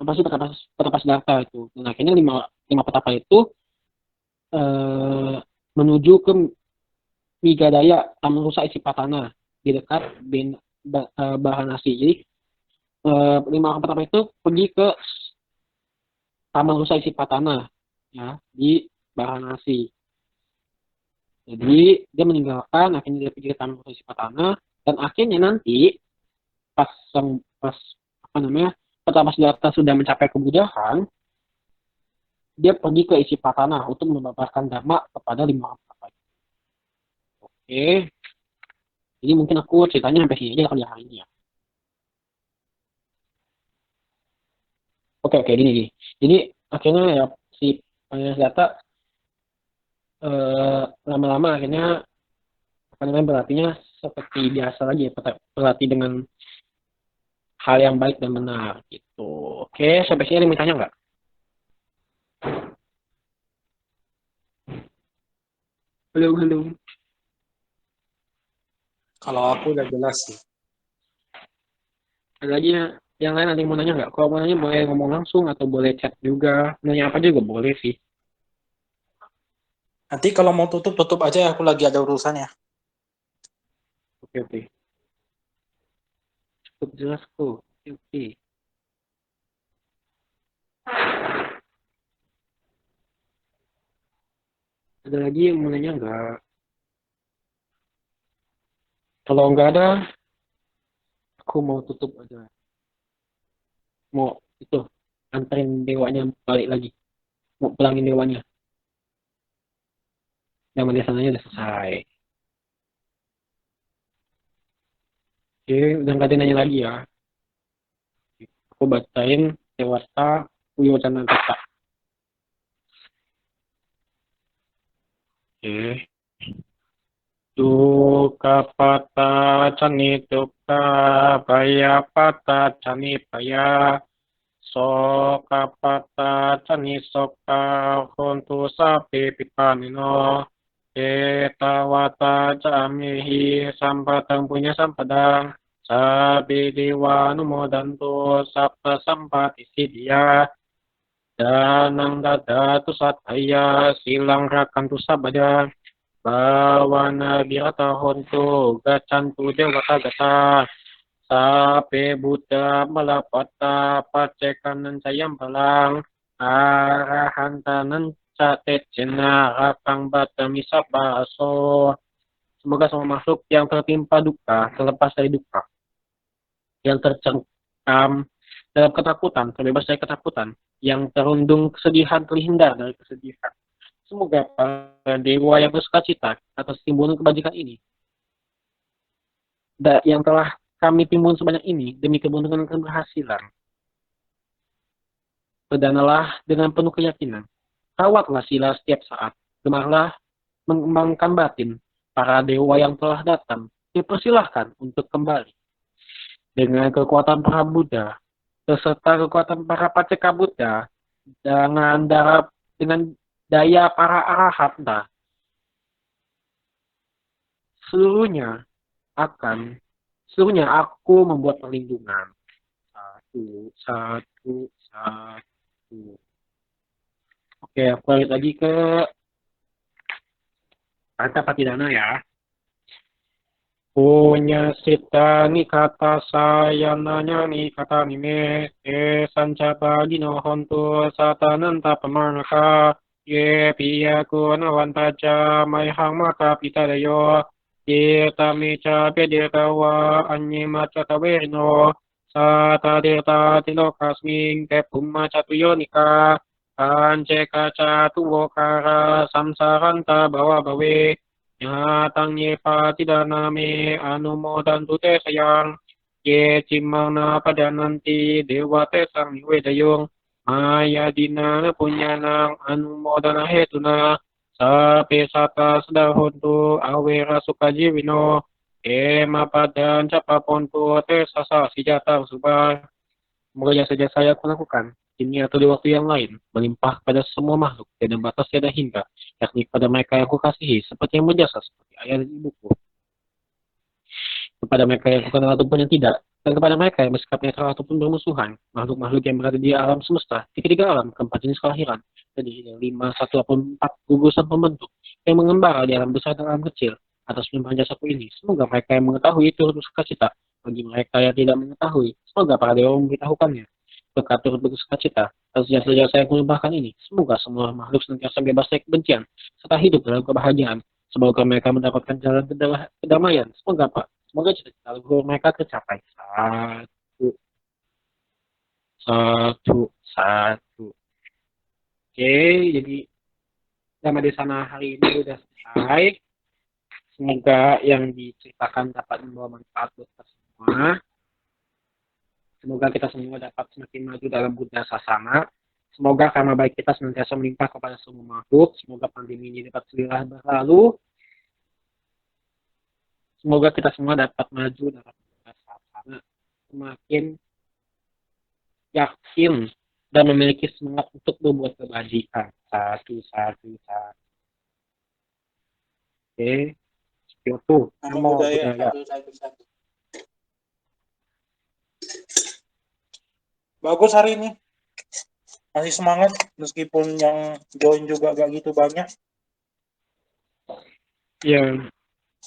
apa sih petapa petapa Siddhartha itu. Dan akhirnya lima lima petapa itu eh, menuju ke Migadaya Taman Rusa Isipatana di dekat Baranasi. Jadi 5 orang petapa itu pergi ke Taman Rusa Isipatana ya di Baranasi. Jadi dia meninggalkan, akhirnya dia pergi ke Taman Rusa Isipatana, dan akhirnya nanti pas apa namanya petapa Siddhartha sudah mencapai kemudahan, dia pergi ke Isipatana untuk membabarkan dhamma kepada 5 orang. Oke, jadi mungkin aku ceritanya sampai sini aja kali ya hari ini ya. Oke, gini, gini. Jadi akhirnya ya si Pangeran Siddhartha lama-lama akhirnya apa namanya berlatihnya seperti biasa lagi ya, berlatih dengan hal yang baik dan benar gitu. Oke, sampai sini ada yang mau tanya nggak? Halo, halo. Kalau aku udah jelas sih. Ada lagi yang lain, ada yang mau nanya nggak? Kalau mau nanya boleh ngomong langsung atau boleh chat juga. Nanya apa juga boleh sih. Nanti kalau mau tutup aja ya, aku lagi ada urusan ya. Oke, oke. Cukup jelas kok. Oke, oke. Ada lagi yang mau nanya nggak? Kalau nggak ada, aku mau tutup aja. Mau itu anterin dewanya balik lagi. Mau pulangin dewanya. Nama desananya udah selesai. Oke, udah nggak ada nanya lagi ya. Aku bacain Dewata Wiyocana Tata. Oke. Duka pata cani duka paya pata cani paya soka pata cani soka hontu sapi pipanino etawata jamihi sampatang punya sampadang sabi dewa numodanto sabta sampati sidia danang dada tu sataya silang rakantu sabada Bawana birata hontu gacantu dewata gata sape buddha malapata pacekanan sayam palang arahantanan catet cena rapang bata misapaso. Semoga semua makhluk yang tertimpa duka terlepas dari duka, yang tercengkam dalam ketakutan terbebas dari ketakutan, yang terundung kesedihan terhindar dari kesedihan. Semoga para dewa yang bersuka cita atas timbunan kebajikan ini, yang telah kami timbun sebanyak ini demi keberuntungan dan keberhasilan, berdanalah dengan penuh keyakinan. Rawatlah sila setiap saat. Gemarlah mengembangkan batin para dewa yang telah datang. Dipersilahkan untuk kembali. Dengan kekuatan para Buddha, beserta kekuatan para Paceka Buddha, dengan daya para Arahanta, seluruhnya aku membuat perlindungan. Satu. Oke, aku balik lagi ke kata Patidana ya. Punya sita ni kata sayana ni kata nime sanca bagino hontu satananta pamarnaka ye piya kunawantaja maihang maka pitadayo ye tamica pedirtawa anyemaca tawerino sata dirta tilokasming te pumma catuyonika ance kaca tuwokara samsaranta bawa bawe nyatang ye patidana me anumodantu te sayang ye cimang na pada nanti dewa te sang niwedayong maya dina na punyanang anumodana hetuna sape sata sedahuntu awera sukajiwino mapadan capapontu te sasa sijatang subah. Semoga yang saja saya aku lakukan ini atau di waktu yang lain melimpah pada semua makhluk tiada batas tiada hingga, yakni pada mereka yang kukasihi seperti yang berjasa seperti ayah dan ibuku, kepada mereka yang kukenal ataupun yang tidak, dan kepada mereka yang bersikap netral ataupun bermusuhan, makhluk-makhluk yang berada di alam semesta, di ketiga alam, keempat jenis kelahiran, jadi 5, 1, ataupun 4 gugusan pembentuk yang mengembara di alam besar dan alam kecil atas limpahan jasaku ini. Semoga mereka yang mengetahui itu bersuka cita. Bagi mereka yang tidak mengetahui, semoga para dewa memberitahukannya. Berkat turut bersuka cita atas jasa-jasa yang melimpahkan ini. Semoga semua makhluk senantiasa bebas dari kebencian serta hidup dalam kebahagiaan. Semoga mereka mendapatkan jalan kedamaian. Semoga cita-cita luhur mereka tercapai. Satu. Oke, jadi drama di sana hari ini udah selesai. Semoga yang diceritakan dapat membawa manfaat buat kita semua. Semoga kita semua dapat semakin maju dalam Buddha Sasana. Semoga karma baik kita senantiasa melimpah kepada semua makhluk. Semoga pandemi ini dapat segera berlalu. Semoga kita semua dapat maju dalam Buddha Sasana. Semakin yakin dan memiliki semangat untuk berbuat kebajikan. Satu. Oke. Kyoto. Namo Buddhaya. Satu. Bagus hari ini. Masih semangat meskipun yang join juga gak gitu banyak. Ya.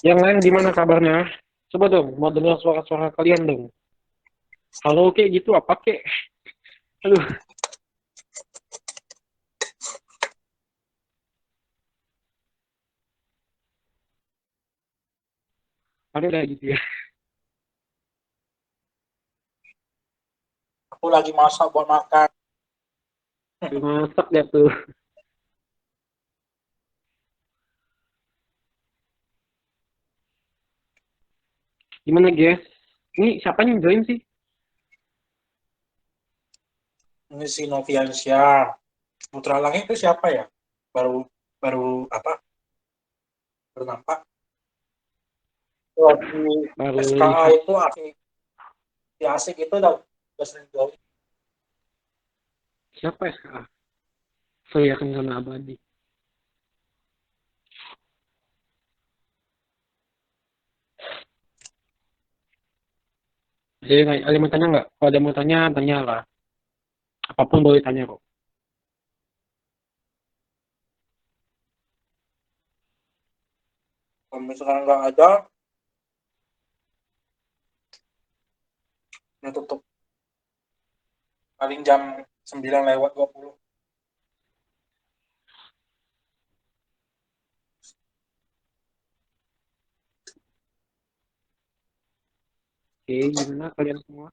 Yang lain gimana kabarnya? Coba dong, mau dengar suara-suara kalian dong. Halo kek gitu apa kek? Aduh. Ada gitu ya. Aku lagi masak buat makan. Masak ya tuh. Gimana guys? Ini siapa yang join sih? Ini si Noviansyah. Putra Langit itu siapa ya? Baru baru apa? Baru nampak. Oh, di Baru SKA lihat. itu asik. Si asik itu udah sering join. Siapa SKA? Surya Kencana Abadi. Jadi ada mau tanya nggak? Kalau ada mau tanya, tanyalah. Apapun boleh tanya kok. Kalau misalkan nggak ada, ya tutup. Paling jam 9:20. Oke, gimana kalian semua?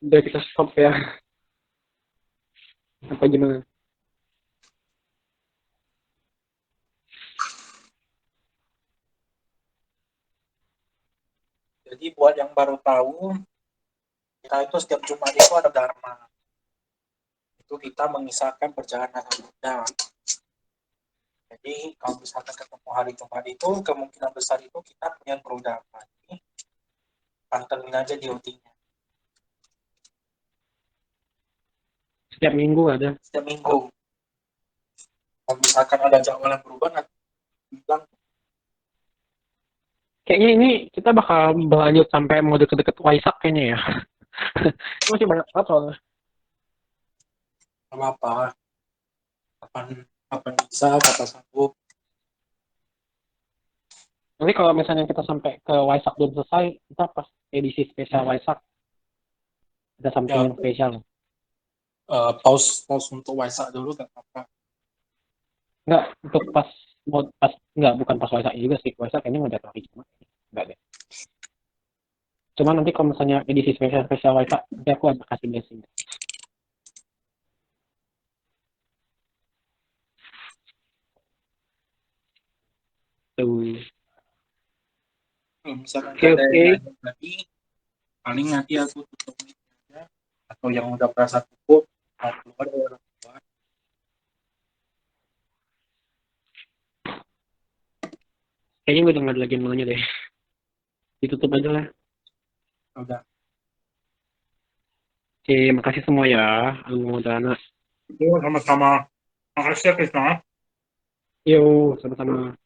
Udah kita stop ya. Apa gimana? Jadi buat yang baru tahu, kita itu setiap Jumat itu ada Dharma. Itu kita mengisahkan perjalanan Buddha. Jadi kalau misalkan ketemu hari Jumat itu, kemungkinan besar itu kita punya Guru Dharma. Jadi pantengin aja di OT-nya. Setiap minggu ada. Setiap minggu. Kalau misalkan ada jadwal yang berubah, nanti bilang Kayaknya ini kita bakal berlanjut sampai mau deket-deket Waisak kayaknya ya. Masih banyak banget soalnya. apa-apa. Kapan bisa, kapan sanggup. Nanti kalau misalnya kita sampai ke Waisak belum selesai, kita pas edisi spesial Waisak ada something Ya, yang spesial. pause untuk Waisak dulu, gak apa-apa. Enggak, untuk pas enggak bukan pas Waisak juga sih. Waisak ini udah hari cuma enggak deh. Cuma nanti kalau misalnya edisi spesial Waisak, nanti aku ada kasih blessing. Tuh. Misalkan Oke, nggak ada yang oke. nanya lagi, paling nanti aku tutup aja. Atau yang udah merasa cukup, mau keluar ya orang keluar. Kayaknya gue udah nggak ada lagi yang mau nanya deh. Ditutup aja lah. Udah. Oke, makasih semua ya. Alumni Dana. Itu sama-sama. Makasih ya, Krisna. Yuk, sama-sama.